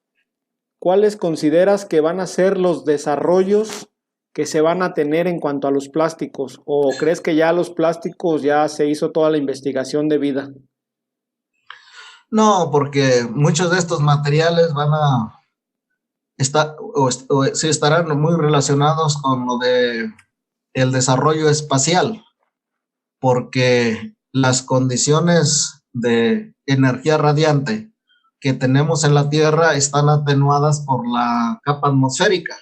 ¿cuáles consideras que van a ser los desarrollos que se van a tener en cuanto a los plásticos? ¿O crees que ya los plásticos ya se hizo toda la investigación debida? No, porque muchos de estos materiales van a sí estarán muy relacionados con lo de el desarrollo espacial, porque las condiciones de energía radiante que tenemos en la Tierra están atenuadas por la capa atmosférica.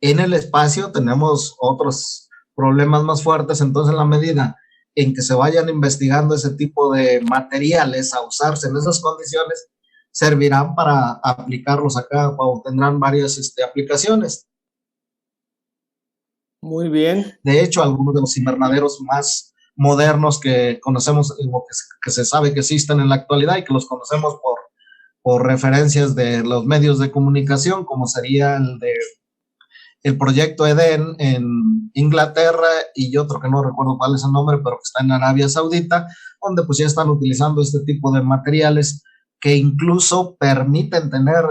En el espacio tenemos otros problemas más fuertes. Entonces, en la medida en que se vayan investigando ese tipo de materiales a usarse en esas condiciones, servirán para aplicarlos acá o tendrán varias aplicaciones. Muy bien. De hecho, algunos de los invernaderos más modernos que conocemos, que se sabe que existen en la actualidad y que los conocemos por referencias de los medios de comunicación, como sería el proyecto Edén en Inglaterra y otro que no recuerdo cuál es el nombre, pero que está en Arabia Saudita, donde pues ya están utilizando este tipo de materiales que incluso permiten tener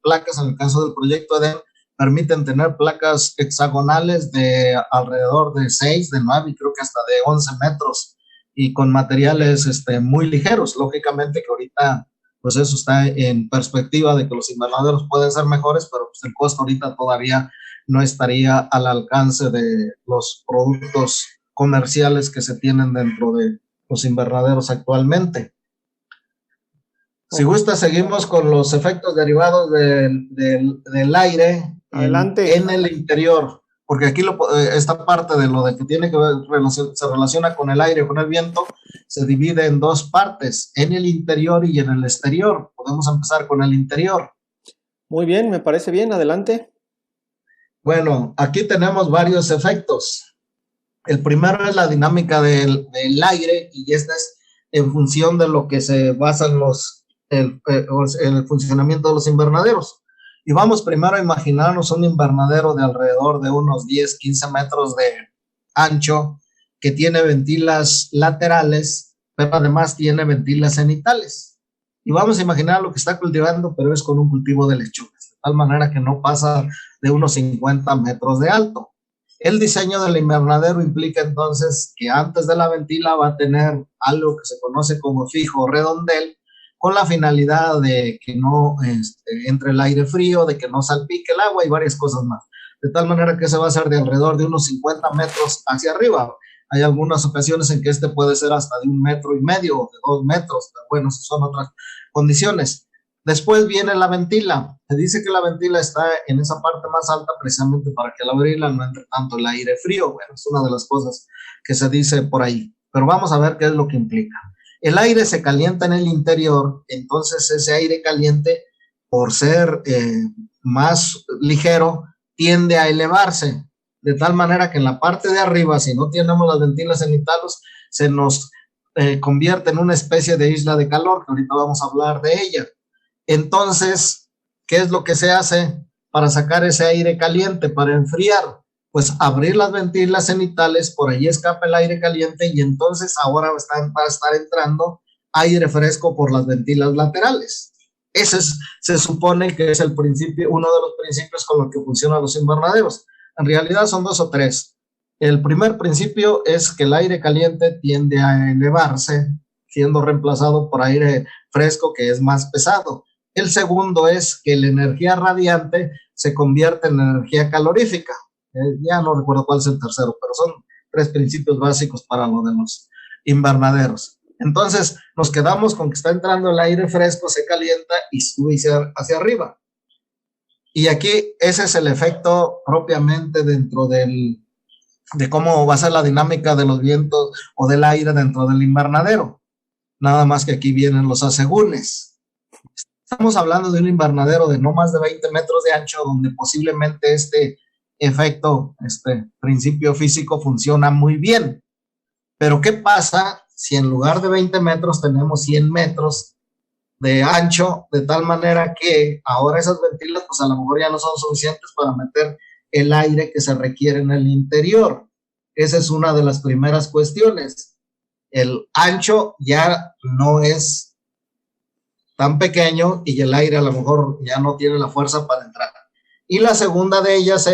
placas, en el caso del proyecto EDEN, permiten tener placas hexagonales de alrededor de 6, de 9 y creo que hasta de 11 metros y con materiales muy ligeros. Lógicamente que ahorita pues eso está en perspectiva de que los invernaderos pueden ser mejores, pero pues el costo ahorita todavía no estaría al alcance de los productos comerciales que se tienen dentro de los invernaderos actualmente. Si gusta, seguimos con los efectos derivados del aire en el interior, porque aquí esta parte de lo de que tiene que ver, se relaciona con el aire, con el viento, se divide en dos partes, en el interior y en el exterior. Podemos empezar con el interior. Muy bien, me parece bien, adelante. Bueno, aquí tenemos varios efectos. El primero es la dinámica del aire, y esta es en función de lo que se basan el funcionamiento de los invernaderos. Y vamos primero a imaginarnos un invernadero de alrededor de unos 10, 15 metros de ancho, que tiene ventilas laterales, pero además tiene ventilas cenitales. Y vamos a imaginar lo que está cultivando, pero es con un cultivo de lechugas, de tal manera que no pasa de unos 50 metros de alto. El diseño del invernadero implica entonces que antes de la ventila va a tener algo que se conoce como fijo o redondel, con la finalidad de que no entre el aire frío, de que no salpique el agua y varias cosas más. De tal manera que se va a hacer de alrededor de unos 50 metros hacia arriba. Hay algunas ocasiones en que puede ser hasta de 1,5 metros o de 2 metros, pero bueno, son otras condiciones. Después viene la ventila. Se dice que la ventila está en esa parte más alta precisamente para que al abrirla no entre tanto el aire frío. Bueno, es una de las cosas que se dice por ahí. Pero vamos a ver qué es lo que implica. El aire se calienta en el interior, entonces ese aire caliente, por ser más ligero, tiende a elevarse, de tal manera que en la parte de arriba, si no tenemos las ventilas cenitales, se nos convierte en una especie de isla de calor, que ahorita vamos a hablar de ella. Entonces, ¿qué es lo que se hace para sacar ese aire caliente, para enfriar? Pues abrir las ventilas cenitales, por allí escapa el aire caliente y entonces ahora va a estar entrando aire fresco por las ventilas laterales. Ese se supone que es el principio, uno de los principios con los que funcionan los invernaderos. En realidad son 2 o 3. El primer principio es que el aire caliente tiende a elevarse, siendo reemplazado por aire fresco que es más pesado. El segundo es que la energía radiante se convierte en energía calorífica. Ya no recuerdo cuál es el tercero, pero son 3 principios básicos para lo de los invernaderos. Entonces, nos quedamos con que está entrando el aire fresco, se calienta y sube hacia arriba. Y aquí ese es el efecto propiamente dentro de cómo va a ser la dinámica de los vientos o del aire dentro del invernadero. Nada más que aquí vienen los asegúnes. Estamos hablando de un invernadero de no más de 20 metros de ancho, donde posiblemente este efecto, principio físico funciona muy bien. Pero ¿qué pasa si en lugar de 20 metros tenemos 100 metros de ancho, de tal manera que ahora esas ventilas pues a lo mejor ya no son suficientes para meter el aire que se requiere en el interior? Esa es una de las primeras cuestiones. El ancho ya no es tan pequeño y el aire a lo mejor ya no tiene la fuerza para entrar. Y la segunda de ellas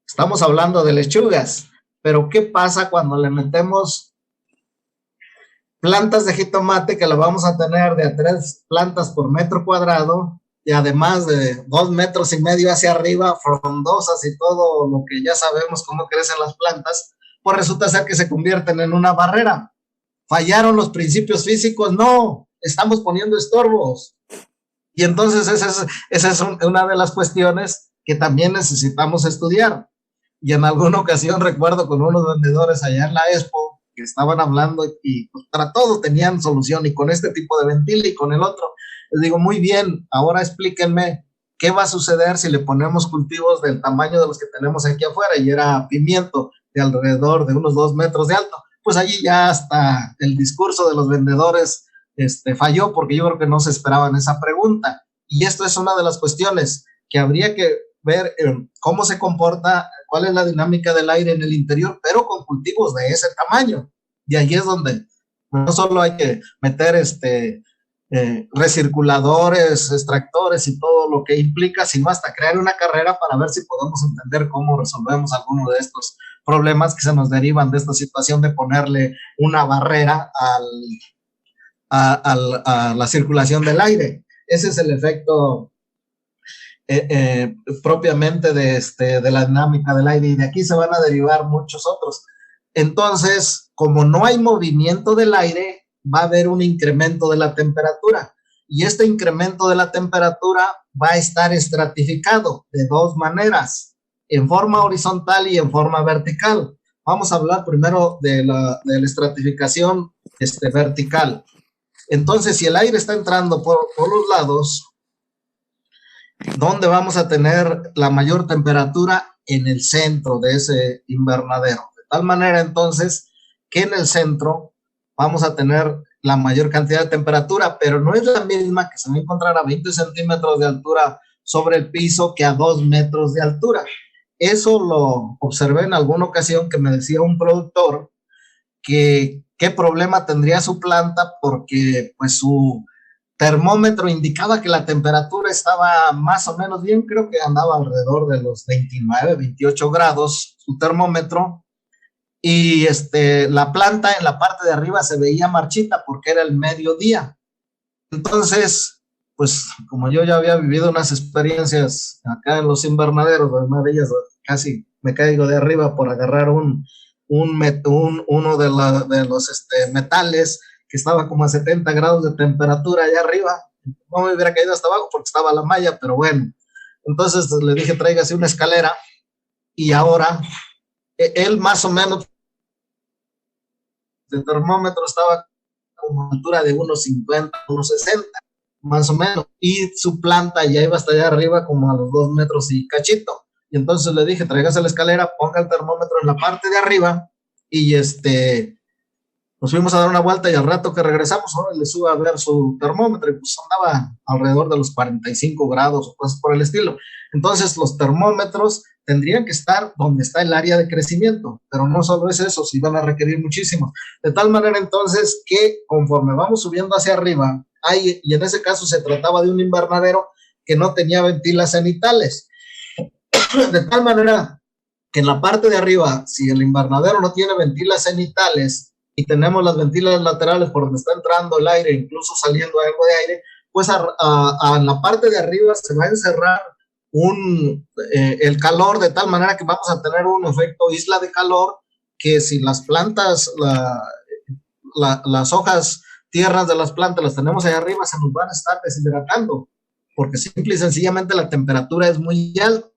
estamos hablando de lechugas, pero ¿qué pasa cuando le metemos plantas de jitomate que la vamos a tener de 3 plantas por metro cuadrado y además de 2,5 metros hacia arriba, frondosas y todo lo que ya sabemos cómo crecen las plantas? Pues resulta ser que se convierten en una barrera. ¿Fallaron los principios físicos? No, estamos poniendo estorbos. Y entonces esa es una de las cuestiones que también necesitamos estudiar. Y en alguna ocasión recuerdo con unos vendedores allá en la Expo que estaban hablando y pues, para todo tenían solución, y con este tipo de ventil y con el otro. Les digo, muy bien, ahora explíquenme qué va a suceder si le ponemos cultivos del tamaño de los que tenemos aquí afuera, y era pimiento de alrededor de unos 2 metros de alto. Pues allí ya hasta el discurso de los vendedores falló, porque yo creo que no se esperaban esa pregunta. Y esto es una de las cuestiones que habría que ver cómo se comporta, cuál es la dinámica del aire en el interior, pero con cultivos de ese tamaño. Y ahí es donde no solo hay que meter recirculadores, extractores y todo lo que implica, sino hasta crear una carrera para ver si podemos entender cómo resolvemos alguno de estos problemas que se nos derivan de esta situación de ponerle una barrera a la circulación del aire. Ese es el efecto propiamente de la dinámica del aire, y de aquí se van a derivar muchos otros. Entonces, como no hay movimiento del aire, va a haber un incremento de la temperatura, y este incremento de la temperatura va a estar estratificado de dos maneras, en forma horizontal y en forma vertical. Vamos a hablar primero de la estratificación vertical. Entonces, si el aire está entrando por los lados, ¿dónde vamos a tener la mayor temperatura? En el centro de ese invernadero. De tal manera, entonces, que en el centro vamos a tener la mayor cantidad de temperatura, pero no es la misma que se va a encontrar a 20 centímetros de altura sobre el piso que a 2 metros de altura. Eso lo observé en alguna ocasión, que me decía un productor que qué problema tendría su planta, porque pues su termómetro indicaba que la temperatura estaba más o menos bien, creo que andaba alrededor de los 29, 28 grados su termómetro, y la planta en la parte de arriba se veía marchita porque era el mediodía. Entonces, pues como yo ya había vivido unas experiencias acá en los invernaderos, además de ellas casi me caigo de arriba por agarrar uno de los metales que estaba como a 70 grados de temperatura allá arriba. No me hubiera caído hasta abajo porque estaba la malla, pero bueno. Entonces le dije, tráigase una escalera, y ahora él más o menos, el termómetro estaba como a altura de unos 50, unos 60, más o menos, y su planta ya iba hasta allá arriba como a los 2 metros y cachito. Y entonces le dije, tráigase la escalera, ponga el termómetro en la parte de arriba, y nos fuimos a dar una vuelta, y al rato que regresamos, ahora le sube a ver su termómetro, y pues andaba alrededor de los 45 grados o cosas por el estilo. Entonces los termómetros tendrían que estar donde está el área de crecimiento, pero no solo es eso, sí van a requerir muchísimo. De tal manera entonces que conforme vamos subiendo hacia arriba, y en ese caso se trataba de un invernadero que no tenía ventilas cenitales, de tal manera que en la parte de arriba, si el invernadero no tiene ventilas cenitales y tenemos las ventilas laterales por donde está entrando el aire, incluso saliendo algo de aire, pues en la parte de arriba se va a encerrar el calor, de tal manera que vamos a tener un efecto isla de calor, que si las plantas, las hojas tiernas de las plantas las tenemos ahí arriba, se nos van a estar deshidratando, porque simple y sencillamente la temperatura es muy alta,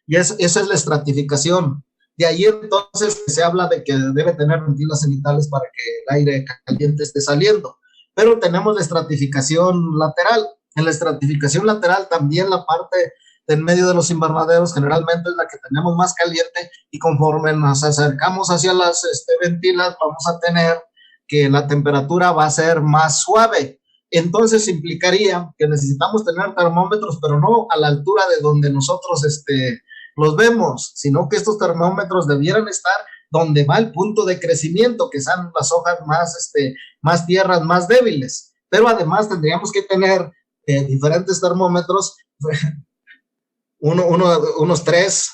y esa es la estratificación. De ahí entonces se habla de que debe tener ventilas cenitales para que el aire caliente esté saliendo, pero tenemos la estratificación lateral. En la estratificación lateral también la parte en medio de los invernaderos generalmente es la que tenemos más caliente, y conforme nos acercamos hacia las ventilas vamos a tener que la temperatura va a ser más suave. Entonces implicaría que necesitamos tener termómetros, pero no a la altura de donde nosotros los vemos, sino que estos termómetros debieran estar donde va el punto de crecimiento, que son las hojas más tierras, más débiles. Pero además tendríamos que tener diferentes termómetros, unos 3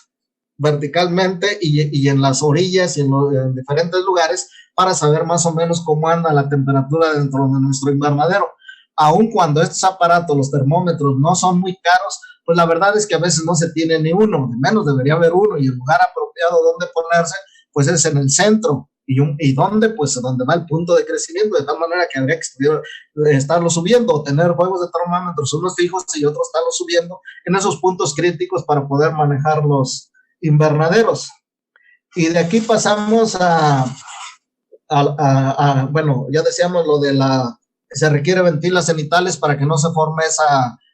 verticalmente y en las orillas y en diferentes lugares, para saber más o menos cómo anda la temperatura dentro de nuestro invernadero. Aun cuando estos aparatos, los termómetros, no son muy caros, pues la verdad es que a veces no se tiene ni uno, de menos debería haber uno, y el lugar apropiado donde ponerse, pues es en el centro, y donde, pues donde va el punto de crecimiento, de tal manera que habría que estarlo subiendo, o tener juegos de termómetros, unos fijos y otros estarlos subiendo en esos puntos críticos para poder manejar los invernaderos. Y de aquí pasamos bueno, ya decíamos lo de se requiere ventilas cenitales para que no se forme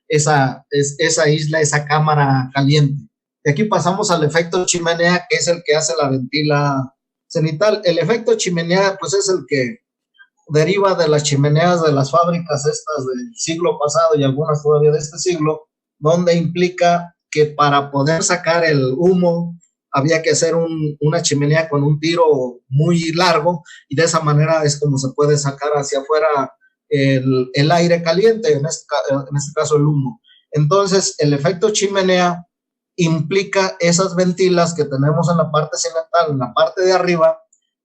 esa isla, esa cámara caliente. De aquí pasamos al efecto chimenea, que es el que hace la ventila cenital. El efecto chimenea, pues es el que deriva de las chimeneas de las fábricas estas del siglo pasado y algunas todavía de este siglo, donde implica que para poder sacar el humo había que hacer una chimenea con un tiro muy largo, y de esa manera es como se puede sacar hacia afuera el aire caliente, en este caso el humo. Entonces, el efecto chimenea implica esas ventilas que tenemos en la parte occidental, en la parte de arriba,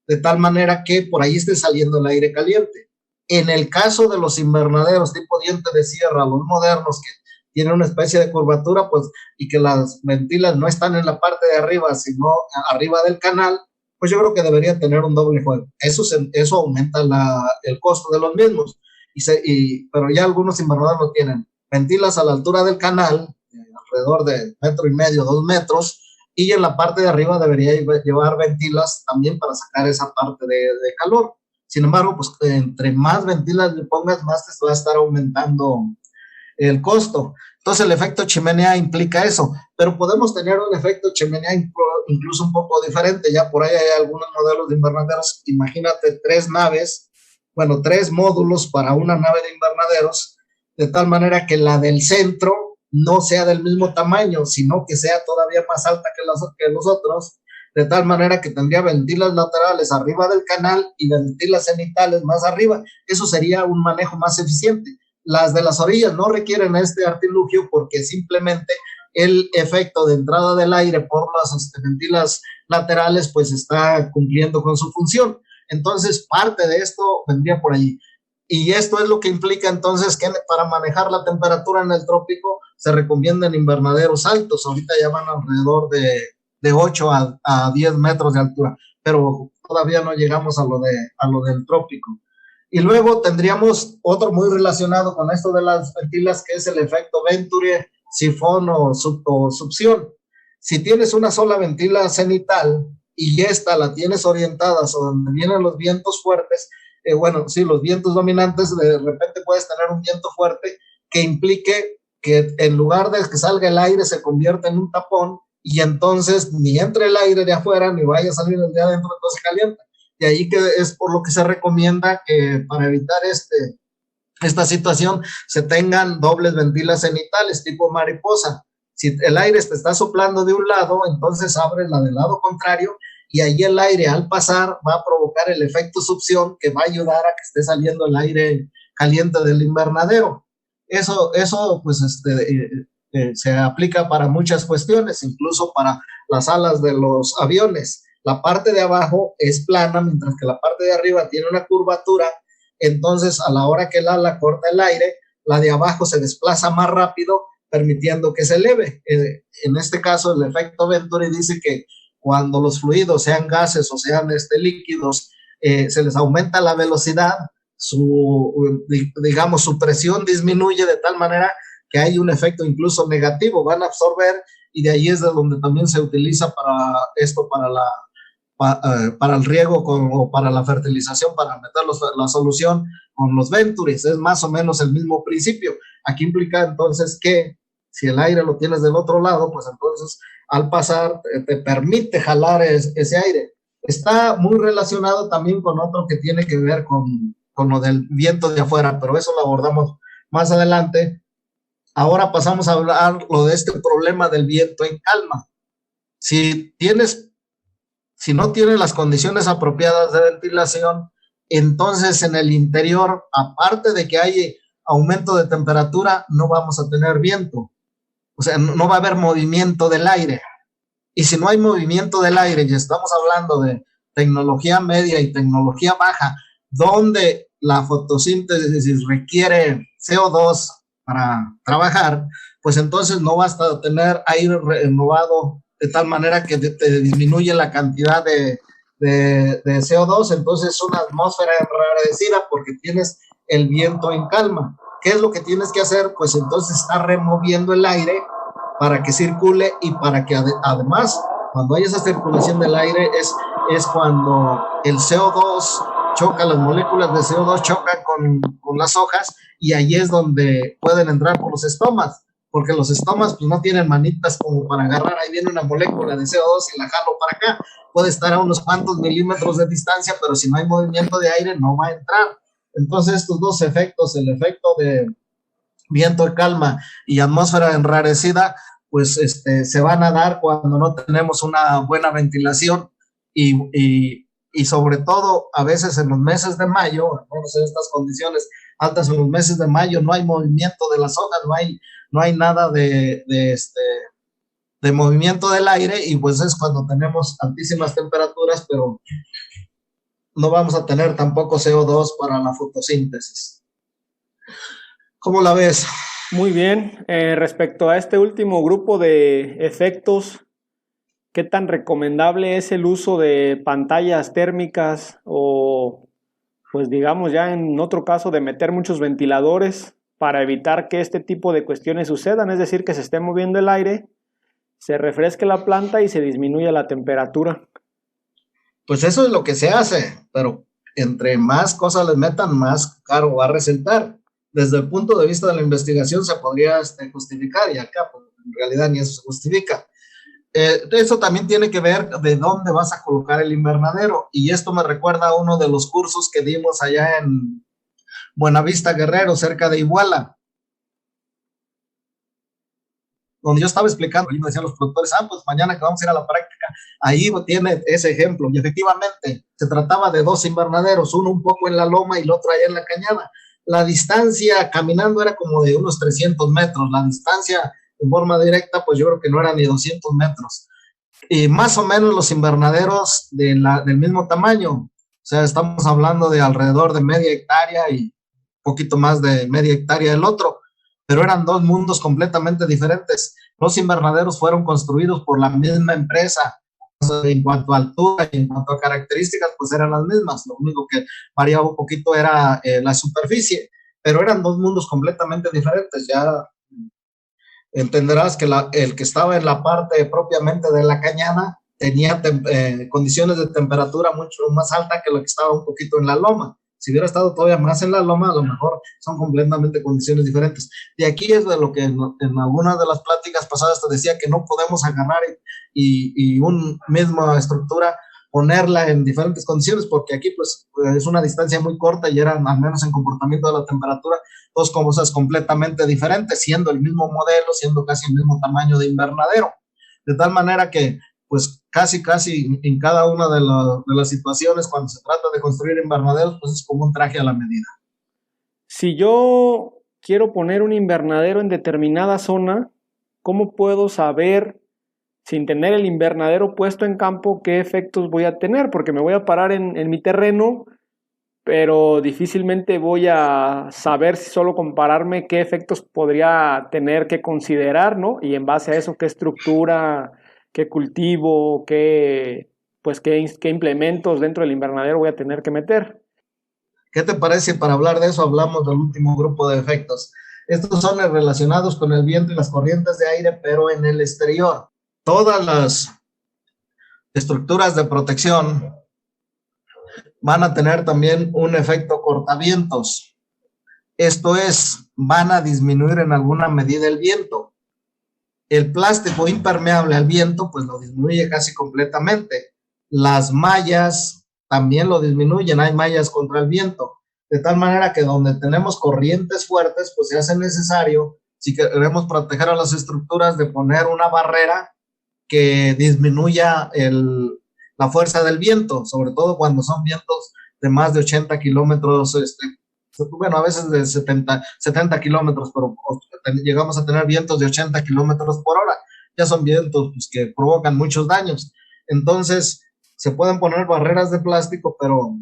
de tal manera que por ahí esté saliendo el aire caliente. En el caso de los invernaderos tipo diente de sierra, los modernos, que tienen una especie de curvatura, pues, y que las ventilas no están en la parte de arriba, sino arriba del canal, pues yo creo que deberían tener un doble juego. Eso aumenta el costo de los mismos. Pero ya algunos invernaderos lo tienen. Ventilas a la altura del canal, alrededor de 1,5 metros, 2 metros, y en la parte de arriba debería llevar ventilas también para sacar esa parte de calor. Sin embargo, pues entre más ventilas le pongas, más te va a estar aumentando el costo. Entonces el efecto chimenea implica eso, pero podemos tener un efecto chimenea incluso un poco diferente. Ya por ahí hay algunos modelos de invernaderos. Imagínate 3 naves, bueno, 3 módulos para una nave de invernaderos, de tal manera que la del centro no sea del mismo tamaño, sino que sea todavía más alta que los otros, de tal manera que tendría ventilas laterales arriba del canal y ventilas cenitales más arriba. Eso sería un manejo más eficiente. Las de las orillas no requieren este artilugio porque simplemente el efecto de entrada del aire por las ventilas laterales pues está cumpliendo con su función. Entonces parte de esto vendría por allí. Y esto es lo que implica entonces que para manejar la temperatura en el trópico se recomiendan invernaderos altos. Ahorita ya van alrededor de 8 a 10 metros de altura, pero todavía no llegamos a lo del trópico. Y luego tendríamos otro muy relacionado con esto de las ventilas, que es el efecto Venturi, sifón o succión. Si tienes una sola ventila cenital y esta la tienes orientada hacia donde vienen los vientos fuertes, los vientos dominantes, de repente puedes tener un viento fuerte que implique que en lugar de que salga el aire se convierta en un tapón y entonces ni entre el aire de afuera ni vaya a salir el de adentro, entonces se calienta. Y ahí que es por lo que se recomienda que para evitar esta situación se tengan dobles ventilas cenitales tipo mariposa. Si el aire te está soplando de un lado, entonces abres la del lado contrario y ahí el aire al pasar va a provocar el efecto succión que va a ayudar a que esté saliendo el aire caliente del invernadero. Eso pues se aplica para muchas cuestiones, incluso para las alas de los aviones. La parte de abajo es plana, mientras que la parte de arriba tiene una curvatura. Entonces, a la hora que el ala corta el aire, la de abajo se desplaza más rápido, permitiendo que se eleve. En este caso, el efecto Venturi dice que cuando los fluidos, sean gases o sean líquidos, se les aumenta la velocidad, su presión disminuye de tal manera que hay un efecto incluso negativo, van a absorber, y de ahí es de donde también se utiliza para el riego o para la fertilización, para meter la solución con los Venturis. Es más o menos el mismo principio. Aquí implica entonces que si el aire lo tienes del otro lado, pues entonces al pasar te permite jalar ese aire. Está muy relacionado también con otro que tiene que ver con lo del viento de afuera, pero eso lo abordamos más adelante. Ahora pasamos a hablar lo de este problema del viento en calma. Si no tienes las condiciones apropiadas de ventilación, entonces en el interior, aparte de que hay aumento de temperatura, no vamos a tener viento. O sea, no va a haber movimiento del aire. Y si no hay movimiento del aire, y estamos hablando de tecnología media y tecnología baja, donde la fotosíntesis requiere CO2 para trabajar, pues entonces no basta tener aire renovado de tal manera que te disminuye la cantidad de CO2, entonces es una atmósfera enrarecida porque tienes el viento en calma. ¿Qué es lo que tienes que hacer? Pues entonces estar removiendo el aire para que circule y para que además, cuando hay esa circulación del aire, es cuando el CO2 choca, las moléculas de CO2 chocan con las hojas, y ahí es donde pueden entrar por los estomas, porque los estomas pues no tienen manitas como para agarrar, ahí viene una molécula de CO2 y la jalo para acá, puede estar a unos cuantos milímetros de distancia, pero si no hay movimiento de aire no va a entrar. Entonces estos dos efectos, el efecto de viento de calma y atmósfera enrarecida, pues se van a dar cuando no tenemos una buena ventilación y sobre todo a veces en los meses de mayo, en estas condiciones altas en los meses de mayo, no hay movimiento de las hojas, no hay nada de movimiento del aire, y pues es cuando tenemos altísimas temperaturas, pero no vamos a tener tampoco CO2 para la fotosíntesis. ¿Cómo la ves? Muy bien. Respecto a este último grupo de efectos, ¿qué tan recomendable es el uso de pantallas térmicas o, pues digamos ya en otro caso, de meter muchos ventiladores para evitar que este tipo de cuestiones sucedan? Es decir, que se esté moviendo el aire, se refresque la planta y se disminuya la temperatura. Pues eso es lo que se hace, pero entre más cosas les metan, más caro va a resultar. Desde el punto de vista de la investigación se podría justificar, y acá pues, en realidad ni eso se justifica. Eso también tiene que ver de dónde vas a colocar el invernadero, y esto me recuerda a uno de los cursos que dimos allá en Buenavista Guerrero, cerca de Iguala, donde yo estaba explicando, y me decían los productores, pues mañana que vamos a ir a la práctica, ahí tiene ese ejemplo, y efectivamente se trataba de 2 invernaderos, uno un poco en la loma y el otro allá en la cañada. La distancia caminando era como de unos 300 metros, la distancia en forma directa, pues yo creo que no eran ni 200 metros. Y más o menos los invernaderos del mismo tamaño, o sea, estamos hablando de alrededor de media hectárea y poquito más de media hectárea el otro, pero eran 2 mundos completamente diferentes. Los invernaderos fueron construidos por la misma empresa, en cuanto a altura y en cuanto a características, pues eran las mismas. Lo único que variaba un poquito era la superficie, pero eran 2 mundos completamente diferentes. Ya entenderás que el que estaba en la parte propiamente de la cañada tenía condiciones de temperatura mucho más alta que lo que estaba un poquito en la loma. Si hubiera estado todavía más en la loma, a lo mejor son completamente condiciones diferentes. De aquí es de lo que en algunas de las pláticas pasadas te decía, que no podemos agarrar y una misma estructura ponerla en diferentes condiciones, porque aquí pues es una distancia muy corta y eran, al menos en comportamiento de la temperatura, 2 cosas completamente diferentes, siendo el mismo modelo, siendo casi el mismo tamaño de invernadero. De tal manera que pues casi en cada una de las situaciones, cuando se trata de construir invernaderos, pues es como un traje a la medida. Si yo quiero poner un invernadero en determinada zona, ¿cómo puedo saber, sin tener el invernadero puesto en campo, qué efectos voy a tener? Porque me voy a parar en mi terreno, pero difícilmente voy a saber, si solo compararme, qué efectos podría tener que considerar, ¿no? Y en base a eso, qué estructura, qué cultivo, qué implementos dentro del invernadero voy a tener que meter. ¿Qué te parece? Para hablar de eso hablamos del último grupo de efectos. Estos son relacionados con el viento y las corrientes de aire, pero en el exterior. Todas las estructuras de protección van a tener también un efecto cortavientos. Esto es, van a disminuir en alguna medida el viento. El plástico impermeable al viento, pues lo disminuye casi completamente. Las mallas también lo disminuyen, hay mallas contra el viento. De tal manera que donde tenemos corrientes fuertes, pues se hace necesario, si queremos proteger a las estructuras, de poner una barrera que disminuya la fuerza del viento, sobre todo cuando son vientos de más de 80 kilómetros, bueno, a veces de 70 kilómetros, pero llegamos a tener vientos de 80 kilómetros por hora. Ya son vientos pues, que provocan muchos daños. Entonces, se pueden poner barreras de plástico, pero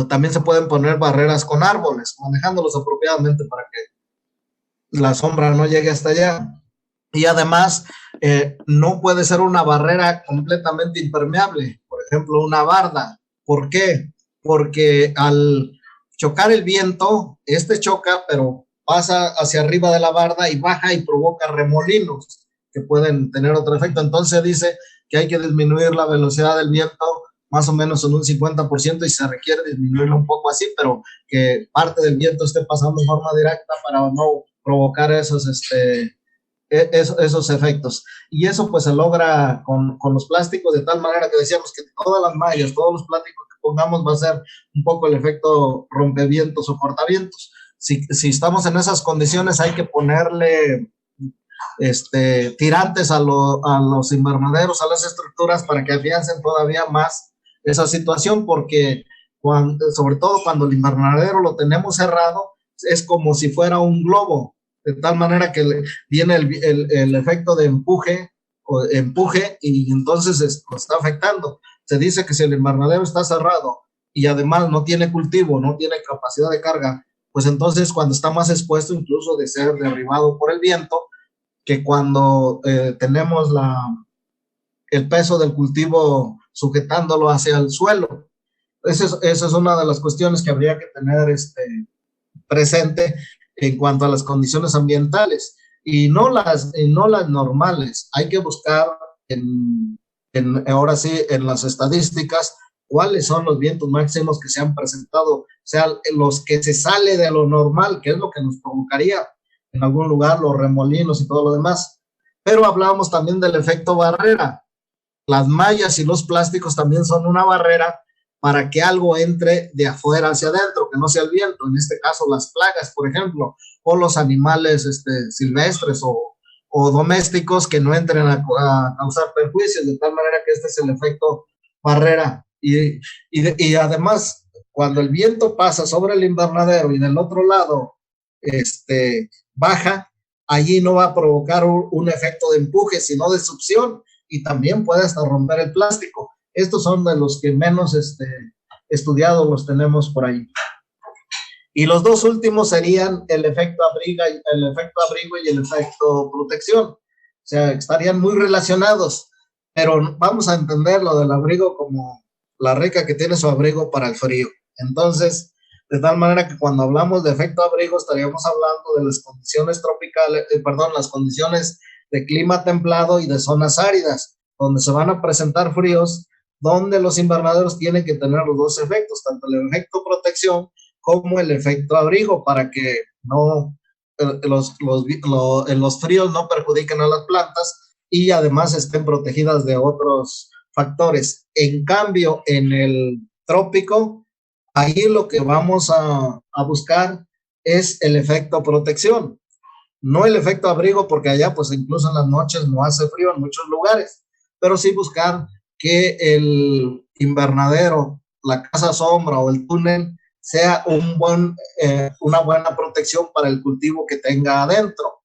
también se pueden poner barreras con árboles, manejándolos apropiadamente para que la sombra no llegue hasta allá. Y además, no puede ser una barrera completamente impermeable, por ejemplo, una barda. ¿Por qué? Porque al chocar el viento, choca, pero pasa hacia arriba de la barda y baja y provoca remolinos que pueden tener otro efecto. Entonces dice que hay que disminuir la velocidad del viento más o menos en un 50% y se requiere disminuirlo un poco así, pero que parte del viento esté pasando en forma directa para no provocar esos efectos. Y eso pues se logra con los plásticos, de tal manera que decíamos que todas las mallas, todos los plásticos que pongamos va a ser un poco el efecto rompevientos o cortavientos. Si estamos en esas condiciones, hay que ponerle tirantes a los invernaderos, a las estructuras, para que afiancen todavía más esa situación, porque sobre todo cuando el invernadero lo tenemos cerrado, es como si fuera un globo, de tal manera que viene el efecto de empuje y entonces lo está afectando. Se dice que si el invernadero está cerrado y además no tiene cultivo, no tiene capacidad de carga, pues entonces cuando está más expuesto incluso de ser derribado por el viento, que cuando tenemos el peso del cultivo sujetándolo hacia el suelo. Esa es una de las cuestiones que habría que tener presente en cuanto a las condiciones ambientales y no las normales. Hay que buscar ahora sí en las estadísticas cuáles son los vientos máximos que se han presentado, o sea, los que se sale de lo normal, que es lo que nos provocaría en algún lugar los remolinos y todo lo demás. Pero hablábamos también del efecto barrera. Las mallas y los plásticos también son una barrera para que algo entre de afuera hacia adentro, que no sea el viento, en este caso las plagas, por ejemplo, o los animales silvestres o domésticos que no entren a causar perjuicios, de tal manera que este es el efecto barrera. Y además, cuando el viento pasa sobre el invernadero y del otro lado baja, allí no va a provocar un efecto de empuje, sino de succión, y también puede hasta romper el plástico. Estos son de los que menos estudiados los tenemos por ahí. Y los dos últimos serían el efecto abrigo y el efecto protección. O sea, estarían muy relacionados, pero vamos a entender lo del abrigo como la rica que tiene su abrigo para el frío. Entonces, de tal manera que cuando hablamos de efecto abrigo estaríamos hablando de las condiciones tropicales, las condiciones de clima templado y de zonas áridas, donde se van a presentar fríos, donde los invernaderos tienen que tener los dos efectos, tanto el efecto protección como el efecto abrigo, para que los fríos no perjudiquen a las plantas y además estén protegidas de otros factores. En cambio, en el trópico, ahí lo que vamos a buscar es el efecto protección, no el efecto abrigo, porque allá pues incluso en las noches no hace frío en muchos lugares, pero sí buscar que el invernadero, la casa sombra o el túnel sea una buena protección para el cultivo que tenga adentro.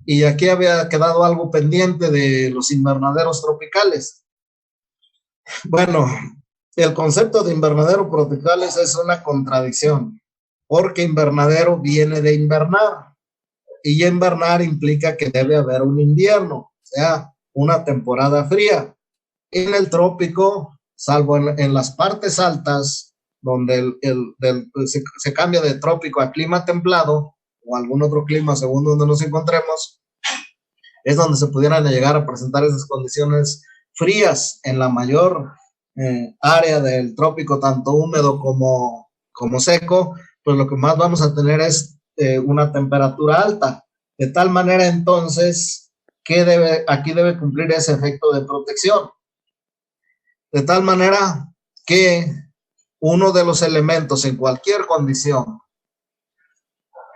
Y aquí había quedado algo pendiente de los invernaderos tropicales. Bueno, el concepto de invernadero tropicales es una contradicción, porque invernadero viene de invernar, y invernar implica que debe haber un invierno, o sea, una temporada fría. En el trópico, salvo en las partes altas, donde se cambia de trópico a clima templado o algún otro clima según donde nos encontremos, es donde se pudieran llegar a presentar esas condiciones frías. En la mayor área del trópico, tanto húmedo como seco, pues lo que más vamos a tener es una temperatura alta, de tal manera entonces que aquí debe cumplir ese efecto de protección, de tal manera que uno de los elementos en cualquier condición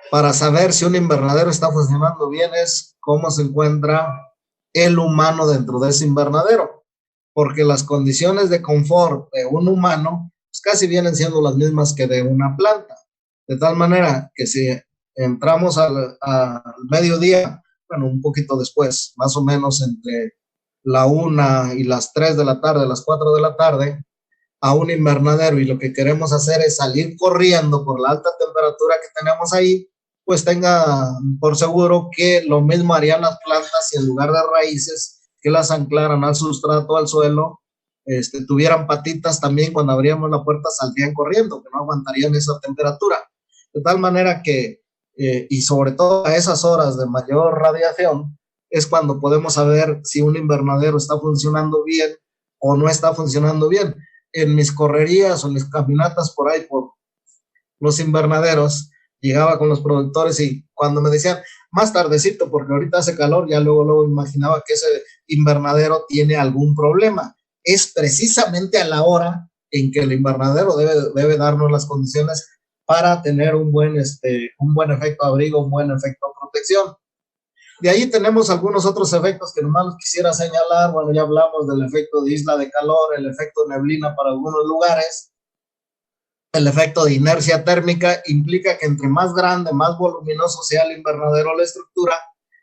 para saber si un invernadero está funcionando bien es cómo se encuentra el humano dentro de ese invernadero, porque las condiciones de confort de un humano pues casi vienen siendo las mismas que de una planta, de tal manera que si entramos al mediodía, bueno, un poquito después, más o menos entre la 1 y las 3 de la tarde, las 4 de la tarde, a un invernadero, y lo que queremos hacer es salir corriendo por la alta temperatura que tenemos ahí, pues tenga por seguro que lo mismo harían las plantas si en lugar de raíces que las anclaran al sustrato, al suelo, tuvieran patitas también, cuando abríamos la puerta saldrían corriendo, que no aguantarían esa temperatura. De tal manera que, y sobre todo a esas horas de mayor radiación, es cuando podemos saber si un invernadero está funcionando bien o no está funcionando bien. En mis correrías o mis caminatas por ahí, por los invernaderos, llegaba con los productores y cuando me decían más tardecito, porque ahorita hace calor, ya luego imaginaba que ese invernadero tiene algún problema. Es precisamente a la hora en que el invernadero debe darnos las condiciones para tener un buen efecto abrigo, un buen efecto protección. De ahí tenemos algunos otros efectos que nomás los quisiera señalar. Bueno, ya hablamos del efecto de isla de calor, el efecto neblina para algunos lugares. el efecto de inercia térmica implica que entre más grande, más voluminoso sea el invernadero o la estructura,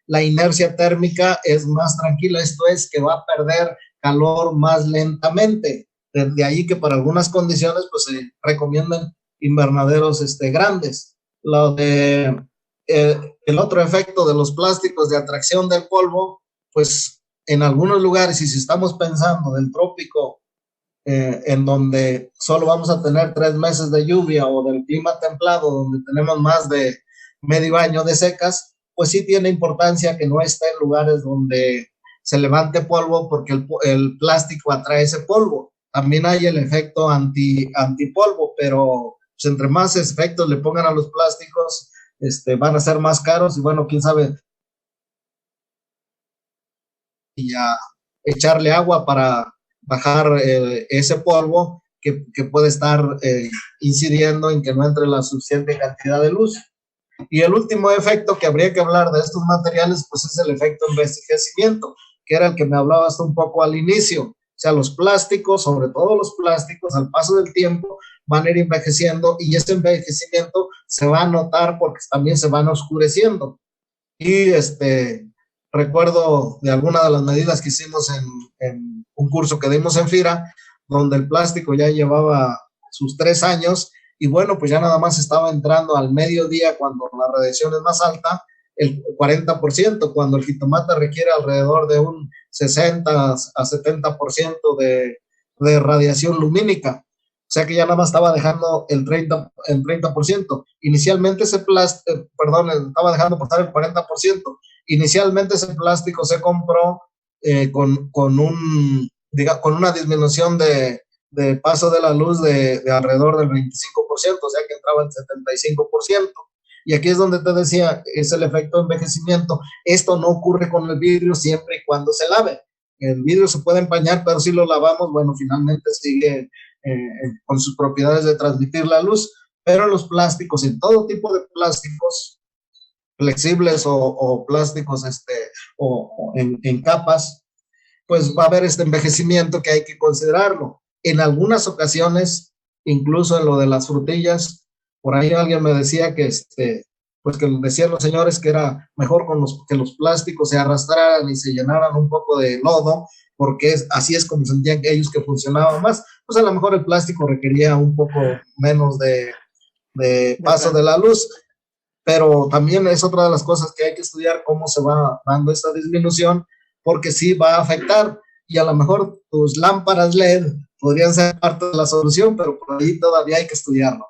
la inercia térmica es más tranquila, esto es que va a perder calor más lentamente. De ahí que para algunas condiciones pues se recomiendan invernaderos grandes. El otro efecto de los plásticos de atracción del polvo, pues en algunos lugares, y si estamos pensando del trópico, en donde solo vamos a tener 3 meses de lluvia, o del clima templado, donde tenemos más de medio año de secas, pues sí tiene importancia que no esté en lugares donde se levante polvo, porque el plástico atrae ese polvo. También hay el efecto antipolvo, pero pues, entre más efectos le pongan a los plásticos, van a ser más caros, y bueno, quién sabe, y a echarle agua para bajar ese polvo que puede estar incidiendo en que no entre la suficiente cantidad de luz. Y el último efecto que habría que hablar de estos materiales, pues es el efecto envejecimiento, que era el que me hablaba hasta un poco al inicio. O sea, los plásticos, sobre todo los plásticos, al paso del tiempo van a ir envejeciendo, y ese envejecimiento se va a notar porque también se van oscureciendo. Y recuerdo de alguna de las medidas que hicimos en un curso que dimos en FIRA, donde el plástico ya llevaba sus 3 años, y bueno, pues ya nada más estaba entrando al mediodía, cuando la radiación es más alta, el 40%, cuando el jitomate requiere alrededor de un 60 a 70% de radiación lumínica. O sea que ya nada más estaba dejando el 30%. Inicialmente estaba dejando pasar el 40%. Inicialmente ese plástico se compró con una disminución de paso de la luz de alrededor del 25%, o sea que entraba el 75%. Y aquí es donde te decía, es el efecto de envejecimiento. Esto no ocurre con el vidrio siempre y cuando se lave. El vidrio se puede empañar, pero si lo lavamos, bueno, finalmente sigue con sus propiedades de transmitir la luz. Pero los plásticos, en todo tipo de plásticos, flexibles o plásticos o en capas, pues va a haber este envejecimiento que hay que considerarlo. En algunas ocasiones, incluso en lo de las frutillas, por ahí alguien me decía que pues que decían los señores que era mejor que los plásticos se arrastraran y se llenaran un poco de lodo, porque así es como sentían que ellos que funcionaban más. Pues a lo mejor el plástico requería un poco menos de paso de la luz, pero también es otra de las cosas que hay que estudiar, cómo se va dando esta disminución, porque sí va a afectar, y a lo mejor tus lámparas LED podrían ser parte de la solución, pero por ahí todavía hay que estudiarlo.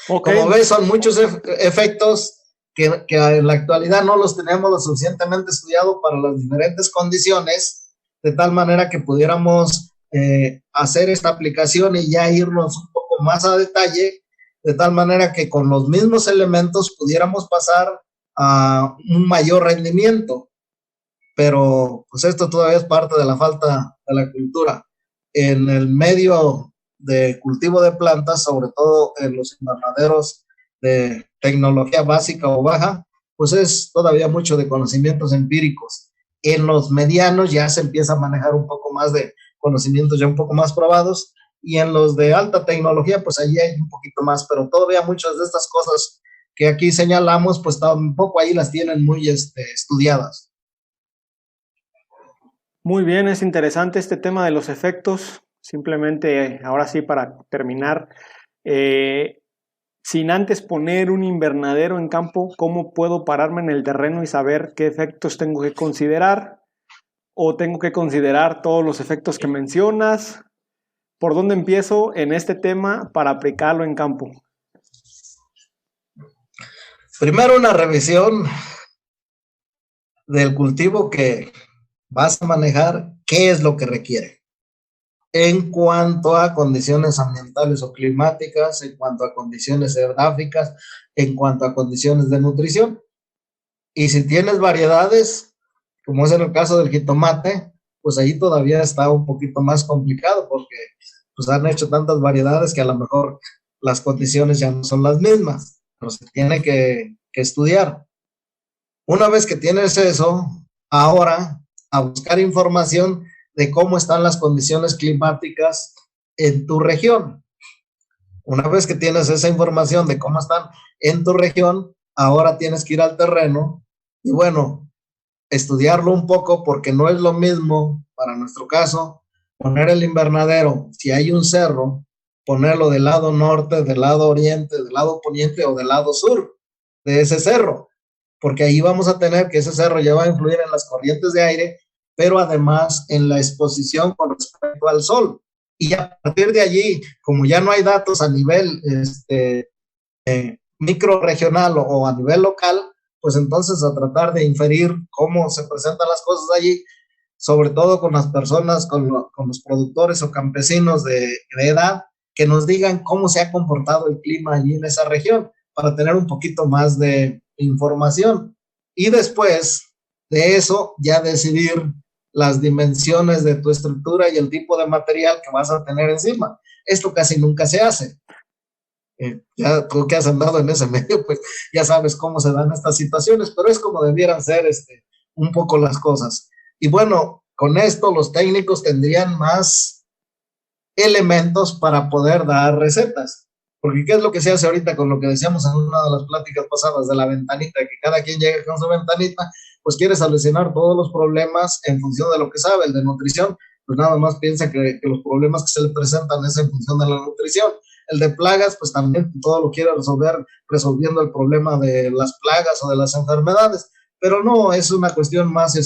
Okay. Como ves, son muchos efectos que en la actualidad no los tenemos lo suficientemente estudiado para las diferentes condiciones, de tal manera que pudiéramos hacer esta aplicación y ya irnos un poco más a detalle, de tal manera que con los mismos elementos pudiéramos pasar a un mayor rendimiento. Pero pues esto todavía es parte de la falta de la cultura. En el medio de cultivo de plantas, sobre todo en los invernaderos de tecnología básica o baja, pues es todavía mucho de conocimientos empíricos. En los medianos ya se empieza a manejar un poco más de conocimientos ya un poco más probados, y en los de alta tecnología, pues allí hay un poquito más, pero todavía muchas de estas cosas que aquí señalamos, pues tampoco ahí las tienen muy estudiadas. Muy bien, es interesante este tema de los efectos. Simplemente, ahora sí, para terminar, sin antes poner un invernadero en campo, ¿cómo puedo pararme en el terreno y saber qué efectos tengo que considerar? ¿O tengo que considerar todos los efectos que mencionas? ¿Por dónde empiezo en este tema para aplicarlo en campo? Primero, una revisión del cultivo que vas a manejar, qué es lo que requiere en cuanto a condiciones ambientales o climáticas, en cuanto a condiciones edafícas, en cuanto a condiciones de nutrición. Y si tienes variedades, como es en el caso del jitomate, pues ahí todavía está un poquito más complicado, porque pues han hecho tantas variedades que a lo mejor las condiciones ya no son las mismas, pero se tiene que estudiar. Una vez que tienes eso, ahora a buscar información de cómo están las condiciones climáticas en tu región. Una vez que tienes esa información de cómo están en tu región, ahora tienes que ir al terreno y bueno, estudiarlo un poco porque no es lo mismo, para nuestro caso, poner el invernadero, si hay un cerro, ponerlo del lado norte, del lado oriente, del lado poniente o del lado sur de ese cerro, porque ahí vamos a tener que ese cerro ya va a influir en las corrientes de aire, pero además en la exposición con respecto al sol. Y a partir de allí, como ya no hay datos a nivel micro regional o a nivel local, pues entonces a tratar de inferir cómo se presentan las cosas allí, sobre todo con las personas, con los productores o campesinos de edad, que nos digan cómo se ha comportado el clima allí en esa región, para tener un poquito más de información. Y después de eso, ya decidir las dimensiones de tu estructura y el tipo de material que vas a tener encima. Esto casi nunca se hace. Ya tú que has andado en ese medio, pues ya sabes cómo se dan estas situaciones, pero es como debieran ser un poco las cosas. Y bueno, con esto los técnicos tendrían más elementos para poder dar recetas. Porque ¿qué es lo que se hace ahorita con lo que decíamos en una de las pláticas pasadas de la ventanita? Que cada quien llega con su ventanita, pues quiere solucionar todos los problemas en función de lo que sabe. El de nutrición, pues nada más piensa que los problemas que se le presentan es en función de la nutrición. El de plagas, pues también todo lo quiere resolver resolviendo el problema de las plagas o de las enfermedades. Pero no, es una cuestión más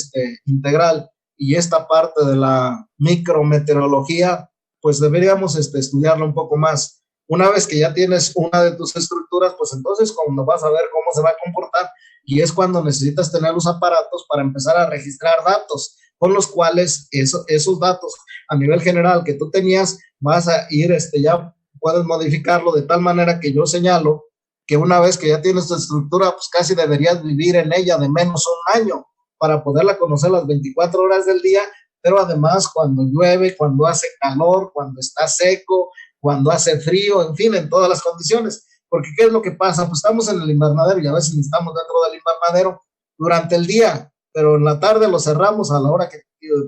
integral. Y esta parte de la micrometeorología, pues deberíamos estudiarla un poco más. Una vez que ya tienes una de tus estructuras, pues entonces cuando vas a ver cómo se va a comportar, y es cuando necesitas tener los aparatos para empezar a registrar datos, con los cuales esos datos a nivel general que tú tenías, vas a ir, ya puedes modificarlo de tal manera que yo señalo que una vez que ya tienes tu estructura, pues casi deberías vivir en ella de menos un año para poderla conocer las 24 horas del día, pero además cuando llueve, cuando hace calor, cuando está seco, cuando hace frío, en fin, en todas las condiciones. Porque ¿qué es lo que pasa? Pues estamos en el invernadero y a veces ni estamos dentro del invernadero durante el día, pero en la tarde lo cerramos a la hora que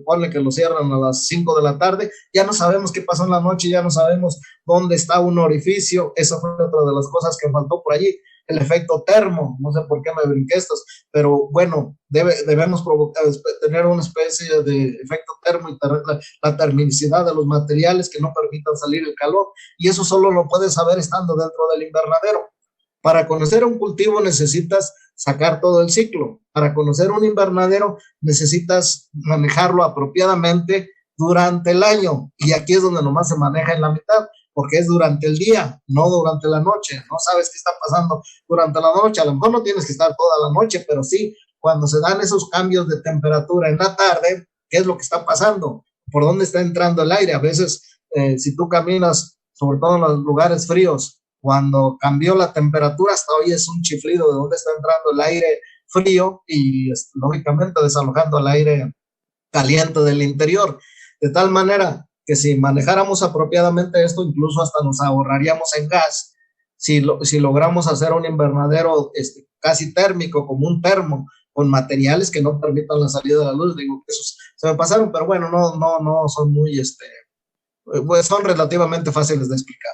ponle que lo cierran a las 5 de la tarde, ya no sabemos qué pasó en la noche, ya no sabemos dónde está un orificio. Esa fue otra de las cosas que faltó por allí, el efecto termo, no sé por qué me brinqué estos, pero bueno, debemos tener una especie de efecto termo y la termicidad de los materiales que no permitan salir el calor, y eso solo lo puedes saber estando dentro del invernadero. Para conocer un cultivo necesitas sacar todo el ciclo. Para conocer un invernadero necesitas manejarlo apropiadamente durante el año. Y aquí es donde nomás se maneja en la mitad, porque es durante el día, no durante la noche. No sabes qué está pasando durante la noche. A lo mejor no tienes que estar toda la noche, pero sí, cuando se dan esos cambios de temperatura en la tarde, ¿qué es lo que está pasando? ¿Por dónde está entrando el aire? A veces, si tú caminas, sobre todo en los lugares fríos, cuando cambió la temperatura, hasta hoy es un chiflido de dónde está entrando el aire frío y lógicamente desalojando el aire caliente del interior. De tal manera que si manejáramos apropiadamente esto, incluso hasta nos ahorraríamos en gas. Si logramos hacer un invernadero casi térmico, como un termo, con materiales que no permitan la salida de la luz, digo que esos se me pasaron, pero bueno, no son muy, pues son relativamente fáciles de explicar.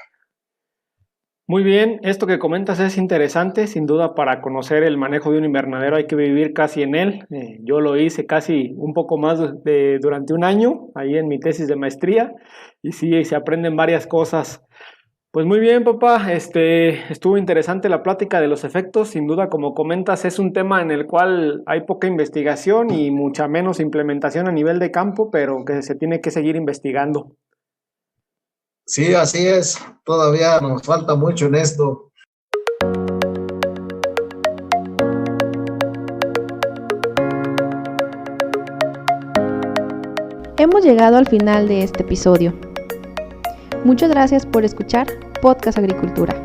Muy bien, esto que comentas es interesante, sin duda para conocer el manejo de un invernadero hay que vivir casi en él. Yo lo hice casi un poco más durante un año, ahí en mi tesis de maestría, y sí, se aprenden varias cosas. Pues muy bien, papá, estuvo interesante la plática de los efectos, sin duda como comentas es un tema en el cual hay poca investigación y mucha menos implementación a nivel de campo, pero que se tiene que seguir investigando. Sí, así es. Todavía nos falta mucho en esto. Hemos llegado al final de este episodio. Muchas gracias por escuchar Podcast Agricultura.